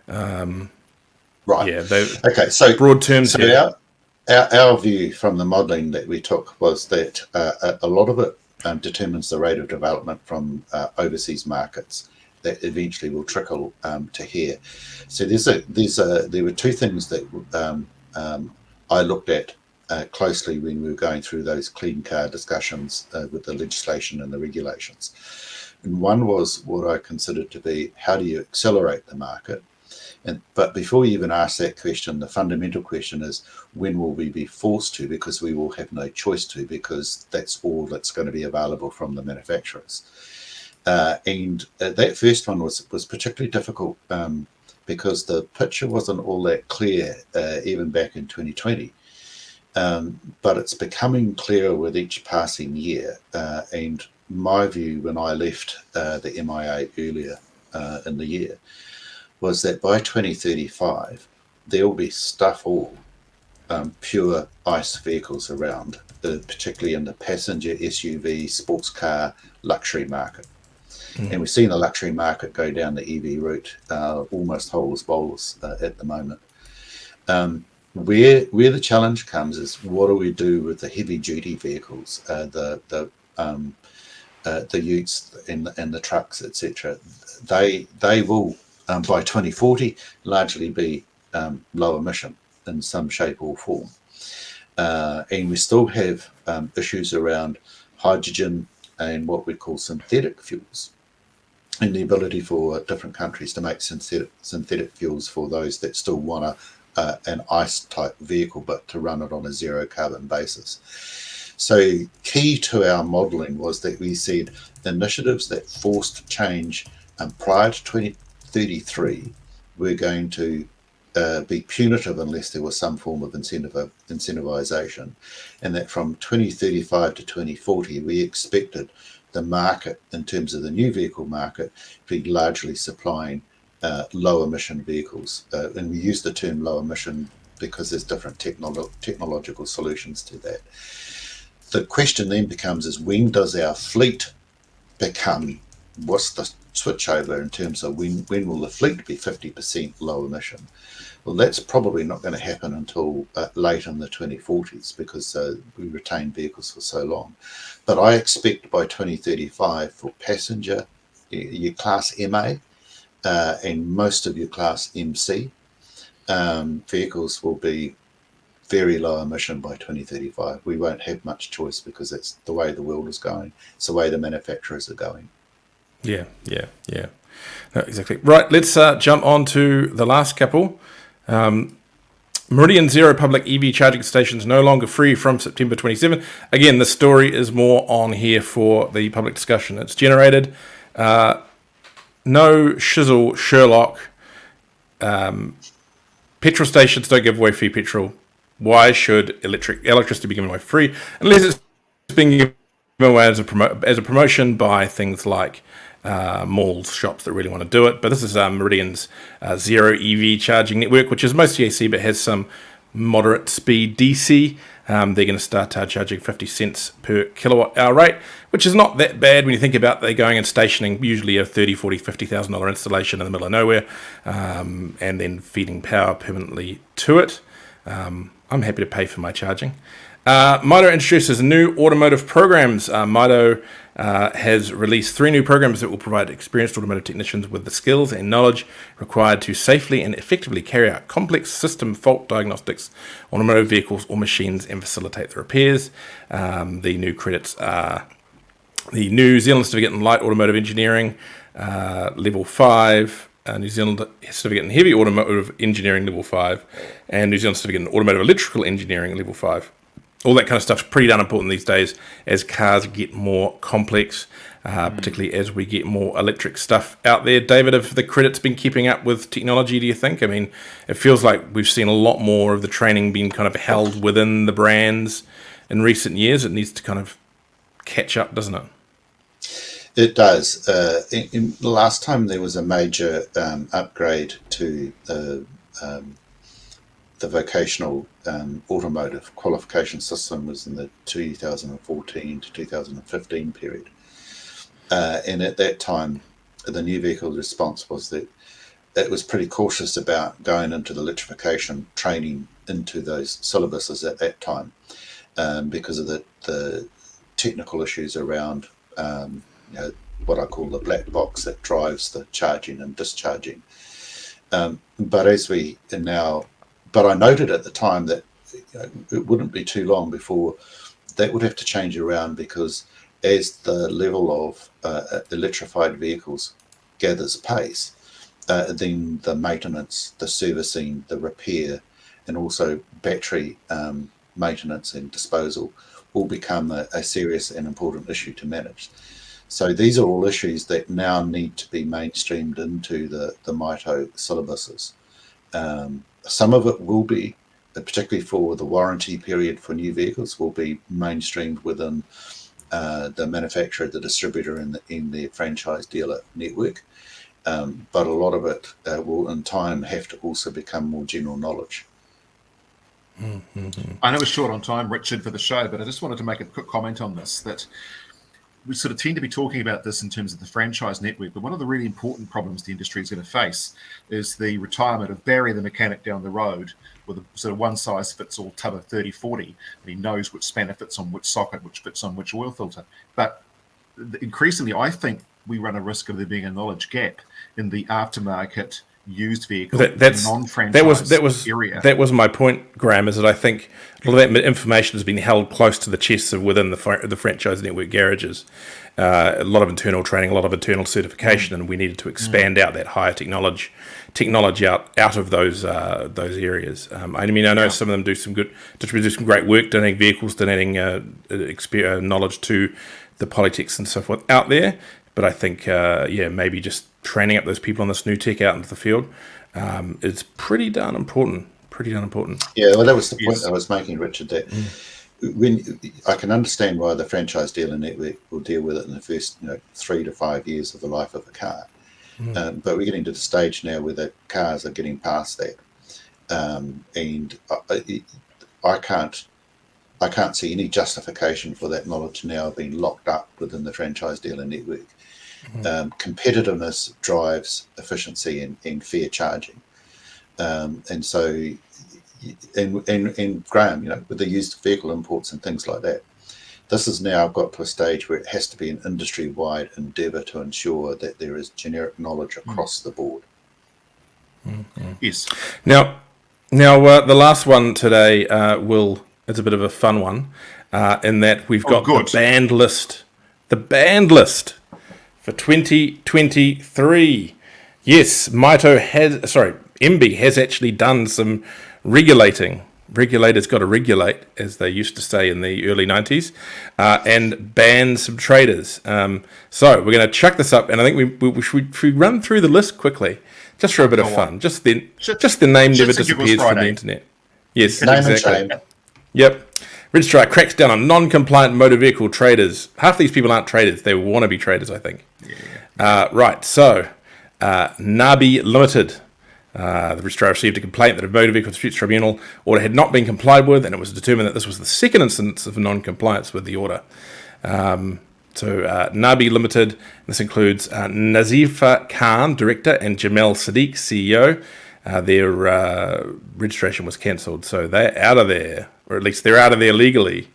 Right. Yeah. Okay. So broad terms. So our view from the modelling that we took was that a lot of it determines the rate of development from overseas markets that eventually will trickle to here. So there were two things that I looked at closely when we were going through those clean car discussions with the legislation and the regulations. And one was what I considered to be, how do you accelerate the market? But before you even ask that question, the fundamental question is, when will we be forced to? Because we will have no choice to, because that's all that's going to be available from the manufacturers. And that first one was particularly difficult because the picture wasn't all that clear even back in 2020. But it's becoming clearer with each passing year. And my view when I left the MIA earlier in the year was that by 2035, there will be stuff all pure ICE vehicles around, particularly in the passenger SUV, sports car, luxury market. And we've seen the luxury market go down the EV route almost whole as bowls at the moment. Where the challenge comes is, what do we do with the heavy duty vehicles, the utes and the trucks, etc. They will by 2040 largely be low emission in some shape or form, and we still have issues around hydrogen and what we call synthetic fuels, and the ability for different countries to make synthetic fuels for those that still want an ICE type vehicle, but to run it on a zero carbon basis. So key to our modelling was that we said initiatives that forced change prior to 2033 were going to be punitive unless there was some form of incentivization, and that from 2035 to 2040 we expected the market, in terms of the new vehicle market, to be largely supplying low emission vehicles, and we use the term low emission because there's different technological solutions to that. The question then becomes is, when does our fleet become, what's the switchover in terms of when will the fleet be 50% low emission? Well, that's probably not going to happen until late in the 2040s, because we retain vehicles for so long. But I expect by 2035 for passenger, your class MA, and most of your class MC vehicles will be very low emission by 2035. We won't have much choice because that's the way the world is going. It's the way the manufacturers are going. Yeah. No, exactly. Right, let's jump on to the last couple. Meridian Zero public EV charging stations no longer free from September 27. Again, the story is more on here for the public discussion it's generated. No shizzle Sherlock. Petrol stations don't give away free petrol. Why should electricity be given away free? Unless it's being given away as a promotion by things like malls, shops that really want to do it. But this is Meridian's zero EV charging network, which is mostly AC but has some moderate speed DC. They're going to start charging 50 cents per kilowatt hour rate, which is not that bad when you think about they're going and stationing usually a $30,000, $40,000, $50,000 installation in the middle of nowhere, and then feeding power permanently to it. I'm happy to pay for my charging. Mito introduces new automotive programs. Mito has released 3 new programs that will provide experienced automotive technicians with the skills and knowledge required to safely and effectively carry out complex system fault diagnostics on automotive vehicles or machines and facilitate the repairs. The new credits are the New Zealand Certificate in Light Automotive Engineering, Level 5, New Zealand Certificate in Heavy Automotive Engineering, Level 5, and New Zealand Certificate in Automotive Electrical Engineering, Level 5. All that kind of stuff's pretty darn important these days as cars get more complex, particularly as we get more electric stuff out there. David, have the credits been keeping up with technology, do you think? I mean, it feels like we've seen a lot more of the training being kind of held within the brands in recent years. It needs to kind of catch up, doesn't it? It does. In the last time there was a major upgrade to the vocational automotive qualification system was in the 2014 to 2015 period. And at that time, the new vehicle response was that it was pretty cautious about going into the electrification training into those syllabuses at that time because of the technical issues around what I call the black box that drives the charging and discharging. But I noted at the time that it wouldn't be too long before that would have to change around, because as the level of electrified vehicles gathers pace, then the maintenance, the servicing, the repair, and also battery maintenance and disposal will become a serious and important issue to manage. So these are all issues that now need to be mainstreamed into the Mito syllabuses. Some of it will be, particularly for the warranty period for new vehicles, will be mainstreamed within the manufacturer, the distributor, in their franchise dealer network. But a lot of it will in time have to also become more general knowledge. Mm-hmm. I know we're short on time, Richard, for the show, but I just wanted to make a quick comment on this, that we sort of tend to be talking about this in terms of the franchise network, but one of the really important problems the industry is going to face is the retirement of Barry the mechanic down the road with a sort of one-size-fits-all tub of 30-40, and he knows which spanner fits on which socket, which fits on which oil filter. But increasingly, I think we run a risk of there being a knowledge gap in the aftermarket used vehicle, non-franchise area. That was my point, Graham, is that I think a lot of that information has been held close to the chests of within the franchise network garages. A lot of internal training, a lot of internal certification, and we needed to expand out that higher technology out of those areas. I know some of them do some great work, donating vehicles, donating knowledge to the polytechs and so forth out there. But I think, maybe just training up those people on this new tech out into the field is pretty darn important. Yeah, well, that was the point I was making, Richard, that when I can understand why the franchise dealer network will deal with it in the first 3 to 5 years of the life of a car. But we're getting to the stage now where the cars are getting past that. And I can't see any justification for that knowledge now being locked up within the franchise dealer network. Competitiveness drives efficiency and fair charging, and so Graham, with the used vehicle imports and things like that, this has now got to a stage where it has to be an industry-wide endeavour to ensure that there is generic knowledge across the board. Yes. Now, the last one today, Will, is a bit of a fun one, in that we've got the band list. The band list for 2023. Yes, MB has actually done some regulating. Regulators got to regulate, as they used to say in the early 90s, and ban some traders. So we're going to chuck this up, and I think we should run through the list quickly, just for a bit of fun. Just the name never disappears from the internet. Yes, name exactly. And shame. Yep. Registrar cracks down on non-compliant motor vehicle traders. Half these people aren't traders; they want to be traders, I think. Right, so Nabi Limited. The registrar received a complaint that a motor vehicle disputes tribunal order had not been complied with, and it was determined that this was the second instance of non-compliance with the order. Nabi Limited, this includes Nazifa Khan, Director, and Jamel Sadiq, CEO. Their registration was cancelled, so they're out of there, or at least they're out of there legally,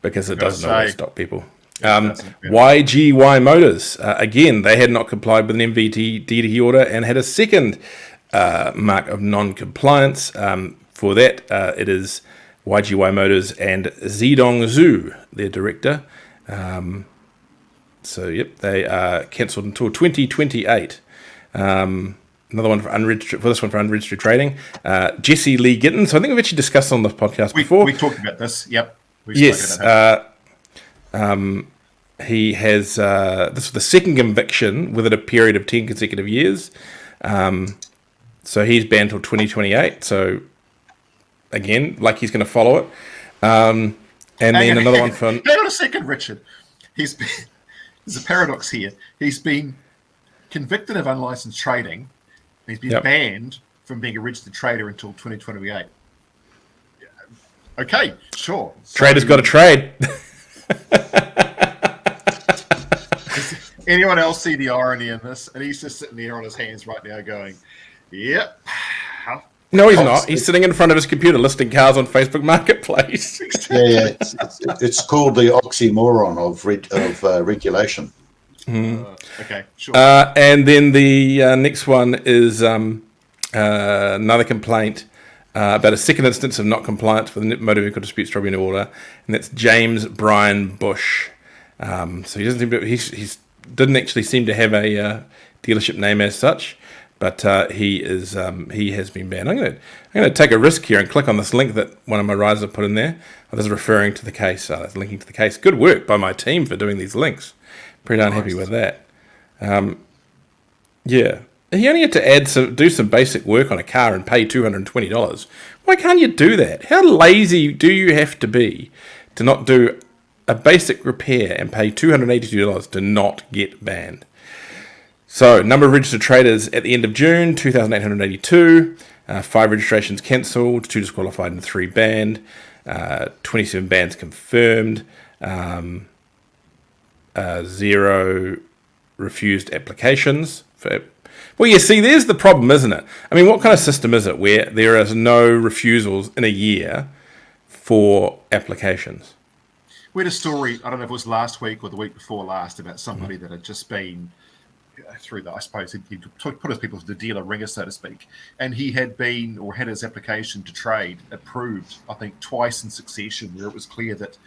because it doesn't always stop people. YGY Motors, again, they had not complied with an MVT order and had a second mark of non-compliance. For that, it is YGY Motors and Zidong Zhu, their director. They are cancelled until 2028. Another one for unregistered trading. Jesse Lee Gitton. So I think we've actually discussed on this podcast before. We talked about this. Yep. Yes. He has this was the second conviction within a period of 10 consecutive years. So he's banned till 2028. So again, like he's going to follow it. Another one for. Hang on a second, Richard. There's a paradox here. He's been convicted of unlicensed trading. He's been banned from being a registered trader until 2028. Okay, sure. Trader's got to trade. Anyone else see the irony in this? And he's just sitting there on his hands right now going, yep. No, he's not. He's sitting in front of his computer listing cars on Facebook Marketplace. Yeah. It's called the oxymoron of regulation. Okay, sure. And then the next one is another complaint about a second instance of not compliance with the motor vehicle disputes tribunal order, and that's James Brian Bush. So he doesn't seem to. He didn't actually seem to have a dealership name as such, but he has been banned. I'm going to take a risk here and click on this link that one of my riders have put in there. This is referring to the case. That's linking to the case. Good work by my team for doing these links. Pretty darn happy with that. He only had to do some basic work on a car and pay $220. Why can't you do that? How lazy do you have to be to not do a basic repair and pay $282 to not get banned? So, number of registered traders at the end of June, 2,882. 5 registrations cancelled, 2 disqualified and 3 banned. 27 bans confirmed. 0 refused applications. Well, you see, there's the problem, isn't it? I mean, what kind of system is it where there is no refusals in a year for applications? We had a story, I don't know if it was last week or the week before last, about somebody that had just been through the, I suppose, he put his people to the dealer ringer, so to speak, and he had been, or had his application to trade approved, I think, twice in succession, where it was clear that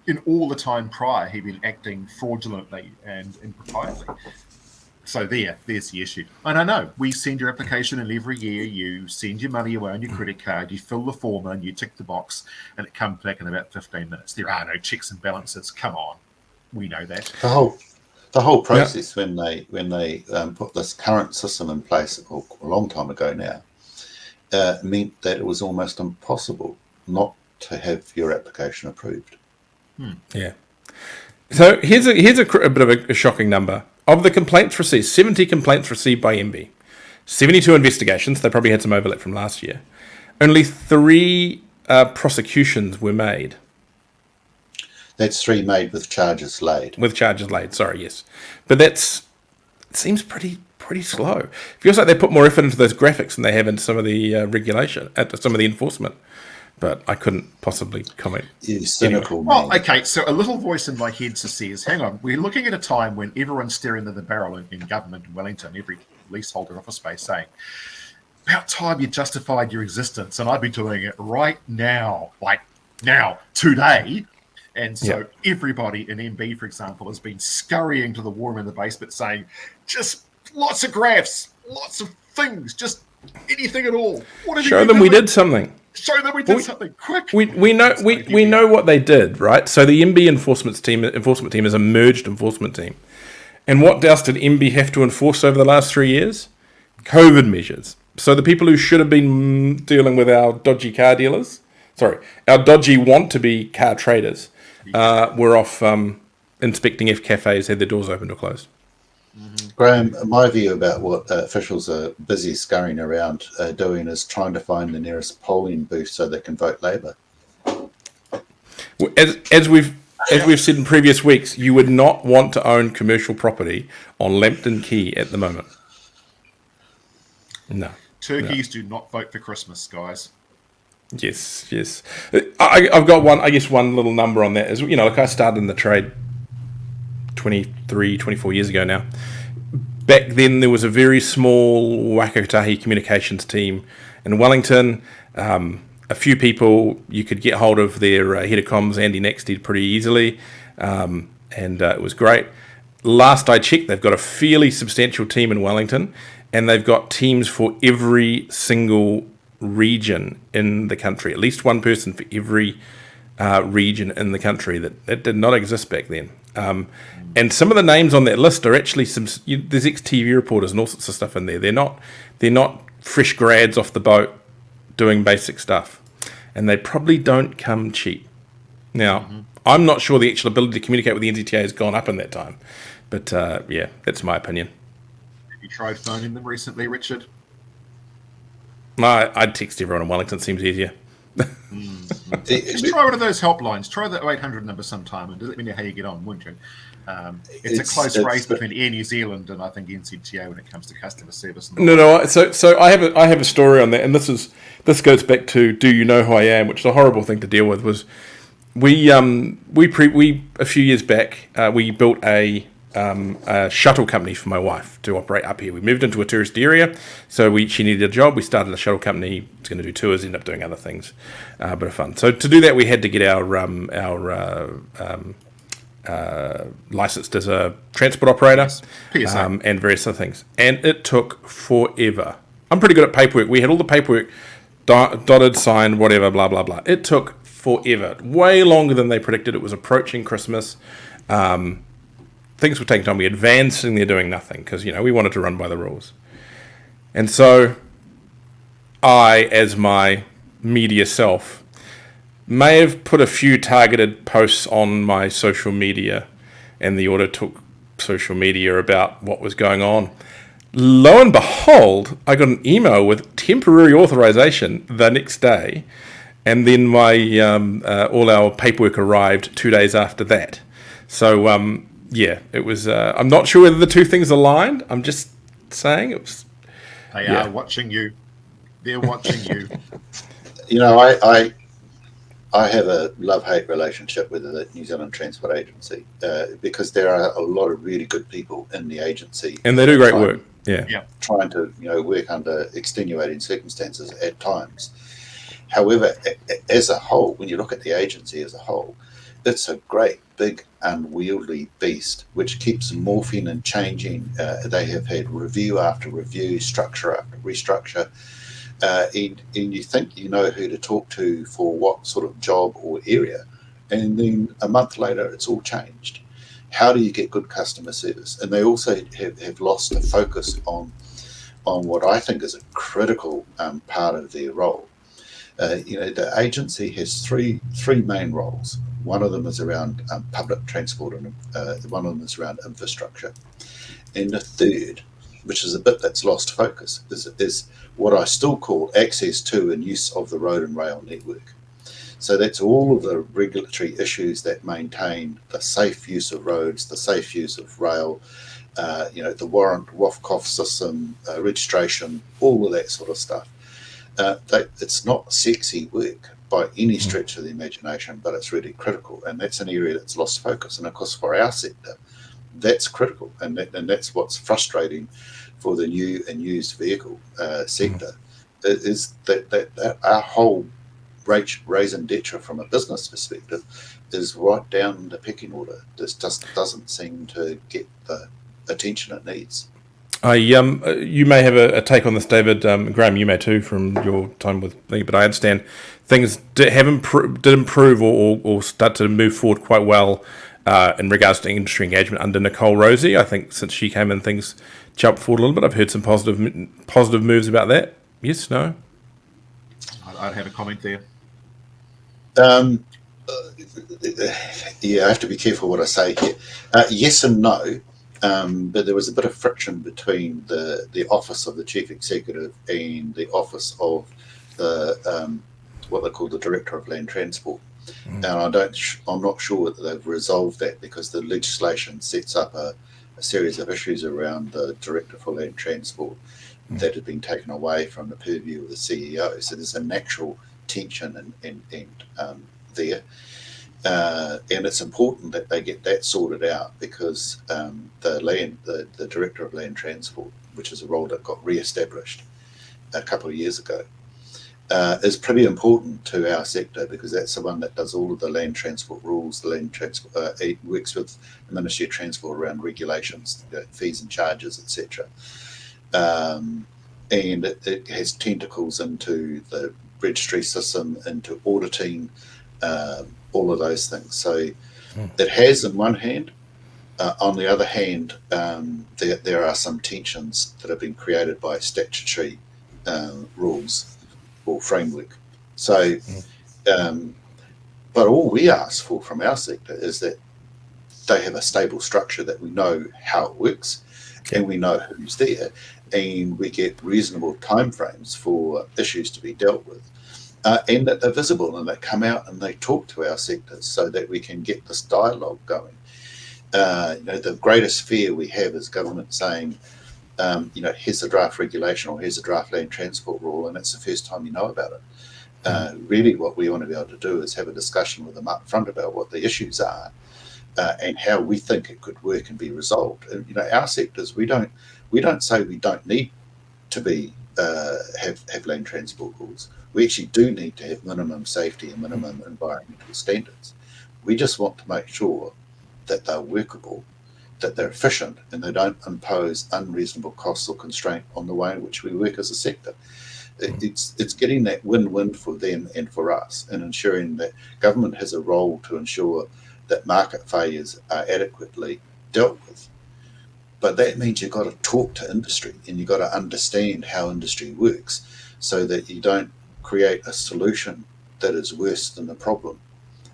in all the time prior, he'd been acting fraudulently and improprietely. So there's the issue. And I know, we send your application in every year, you send your money away on your credit card, you fill the form in, you tick the box, and it comes back in about 15 minutes. There are no checks and balances. Come on. We know that. The whole process when they put this current system in place a long time ago now meant that it was almost impossible not to have your application approved. Yeah. So here's a bit of a shocking number. Of the complaints received, 70 complaints received by MB, 72 investigations. They probably had some overlap from last year. Only 3 prosecutions were made. That's 3 made with charges laid. Sorry, yes. But it seems pretty slow. It feels like they put more effort into those graphics than they have into some of the regulation, some of the enforcement. But I couldn't possibly comment. You cynical man. Well, okay, so a little voice in my head says, hang on, we're looking at a time when everyone's staring at the barrel in government in Wellington, every leaseholder office space saying, about time you justified your existence, and I'd be doing it right now, like now, today. And so everybody in MB, for example, has been scurrying to the war room in the basement saying, just lots of graphs, lots of things, just anything at all. Show them we did something. Show them we did something quick. We know what they did, right? So the MB enforcement team is a merged enforcement team. And what else did MB have to enforce over the last 3 years? COVID measures. So the people who should have been dealing with our dodgy car dealers, our dodgy want-to-be car traders, were off inspecting if cafes had their doors opened or closed. Graham, my view about what officials are busy scurrying around doing is trying to find the nearest polling booth so they can vote Labor. As we've said in previous weeks, you would not want to own commercial property on Lambton Quay at the moment. No. Turkeys do not vote for Christmas, guys. Yes. I've got one little number on that. Is, like I started in the trade 23, 24 years ago now. Back then, there was a very small Wakatahi communications team in Wellington. A few people, you could get hold of their head of comms, Andy Nexted, pretty easily, and it was great. Last I checked, they've got a fairly substantial team in Wellington, and they've got teams for every single region in the country, at least one person for every region in the country. That did not exist back then. And some of the names on that list are actually there's ex-TV reporters and all sorts of stuff in there. They're not fresh grads off the boat doing basic stuff, and they probably don't come cheap. Now, I'm not sure the actual ability to communicate with the NZTA has gone up in that time, but that's my opinion. Have you tried phoning them recently, Richard? I'd text everyone in Wellington. Seems easier. Just try one of those helplines. Try the 0800 number sometime and let me know how you get on, wouldn't you? It's a close race between Air New Zealand and I think NZTA when it comes to customer service. No. So I have a story on that, and this goes back to "Do you know who I am?" which is a horrible thing to deal with. Was we a few years back we built a shuttle company for my wife to operate up here. We moved into a tourist area, so she needed a job. We started a shuttle company. It's going to do tours, end up doing other things, bit of fun. So to do that, we had to get our licensed as a transport operator, and various other things. And it took forever. I'm pretty good at paperwork. We had all the paperwork dotted, signed, whatever, blah blah blah. It took forever, way longer than they predicted. It was approaching Christmas. Things were taking time. We had vans sitting there doing nothing because, we wanted to run by the rules. And so I, as my media self, may have put a few targeted posts on my social media and the AutoTalk social media about what was going on. Lo and behold, I got an email with temporary authorization the next day, and then my all our paperwork arrived 2 days after that. So, it was. I'm not sure whether the two things aligned. I'm just saying it was. They are watching you. They're watching you. I have a love-hate relationship with the New Zealand Transport Agency because there are a lot of really good people in the agency, and they do great work. Yeah, trying to work under extenuating circumstances at times. However, as a whole, when you look at the agency as a whole, it's a great, big, unwieldy beast which keeps morphing and changing. They have had review after review, structure after restructure. And you think you know who to talk to for what sort of job or area, and then a month later it's all changed. How do you get good customer service? And they also have lost the focus on what I think is a critical part of their role. The agency has three main roles. One of them is around public transport, and one of them is around infrastructure. And the third, which is a bit that's lost focus, is what I still call access to and use of the road and rail network. So that's all of the regulatory issues that maintain the safe use of roads, the safe use of rail, the warrant, WAF-COF system, registration, all of that sort of stuff. It's not sexy work by any stretch of the imagination, but it's really critical, and that's an area that's lost focus. And of course, for our sector, that's critical, and that's what's frustrating for the new and used vehicle sector, is that our whole raison d'etre from a business perspective is right down the pecking order. This just doesn't seem to get the attention it needs. You may have a take on this, David. Graham, you may too from your time with me, but I understand things did improve or start to move forward quite well in regards to industry engagement under Nicole Rosie. I think since she came in, things jumped forward a little bit. I've heard some positive moves about that. Yes, no? I'd have a comment there. I have to be careful what I say here. Yes and no. But there was a bit of friction between the office of the chief executive and the office of the what they call the director of land transport. And I'm not sure that they've resolved that, because the legislation sets up a series of issues around the director for land transport that had been taken away from the purview of the CEO. So there's a natural tension there. And it's important that they get that sorted out, because the director of land transport, which is a role that got re-established a couple of years ago, is pretty important to our sector, because that's the one that does all of the land transport rules. The land transport it works with the Ministry of Transport around regulations, fees and charges, etc. And it has tentacles into the registry system, into auditing, all of those things. So it has in one hand. On the other hand, there are some tensions that have been created by statutory rules or framework. So, but all we ask for from our sector is that they have a stable structure, that we know how it works, and we know who's there, and we get reasonable timeframes for issues to be dealt with, and that they're visible and they come out and they talk to our sectors, so that we can get this dialogue going. The greatest fear we have is government saying, here's a draft regulation, or here's a draft land transport rule, and it's the first time you know about it. Really, what we want to be able to do is have a discussion with them up front about what the issues are, and how we think it could work and be resolved. And, our sectors, we don't say we don't need to be have land transport rules. We actually do need to have minimum safety and minimum environmental standards. We just want to make sure that they're workable, that they're efficient, and they don't impose unreasonable costs or constraint on the way in which we work as a sector. It's getting that win-win for them and for us, and ensuring that government has a role to ensure that market failures are adequately dealt with. But that means you've got to talk to industry, and you've got to understand how industry works, so that you don't create a solution that is worse than the problem.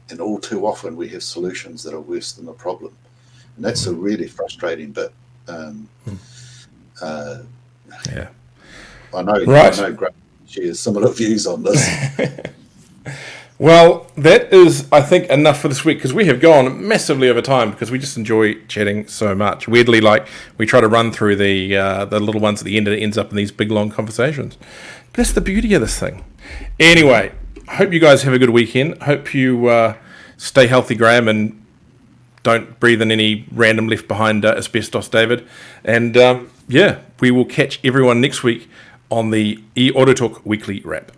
And all too often we have solutions that are worse than the problem. And that's a really frustrating bit. Yeah. I know Graham shares similar views on this. Well, that is, I think, enough for this week, because we have gone massively over time, because we just enjoy chatting so much. Weirdly, we try to run through the little ones at the end, and it ends up in these big, long conversations. But that's the beauty of this thing. Anyway, hope you guys have a good weekend. Hope you stay healthy, Graham, and don't breathe in any random left behind asbestos, David. And we will catch everyone next week on the AutoTalk Weekly Wrap.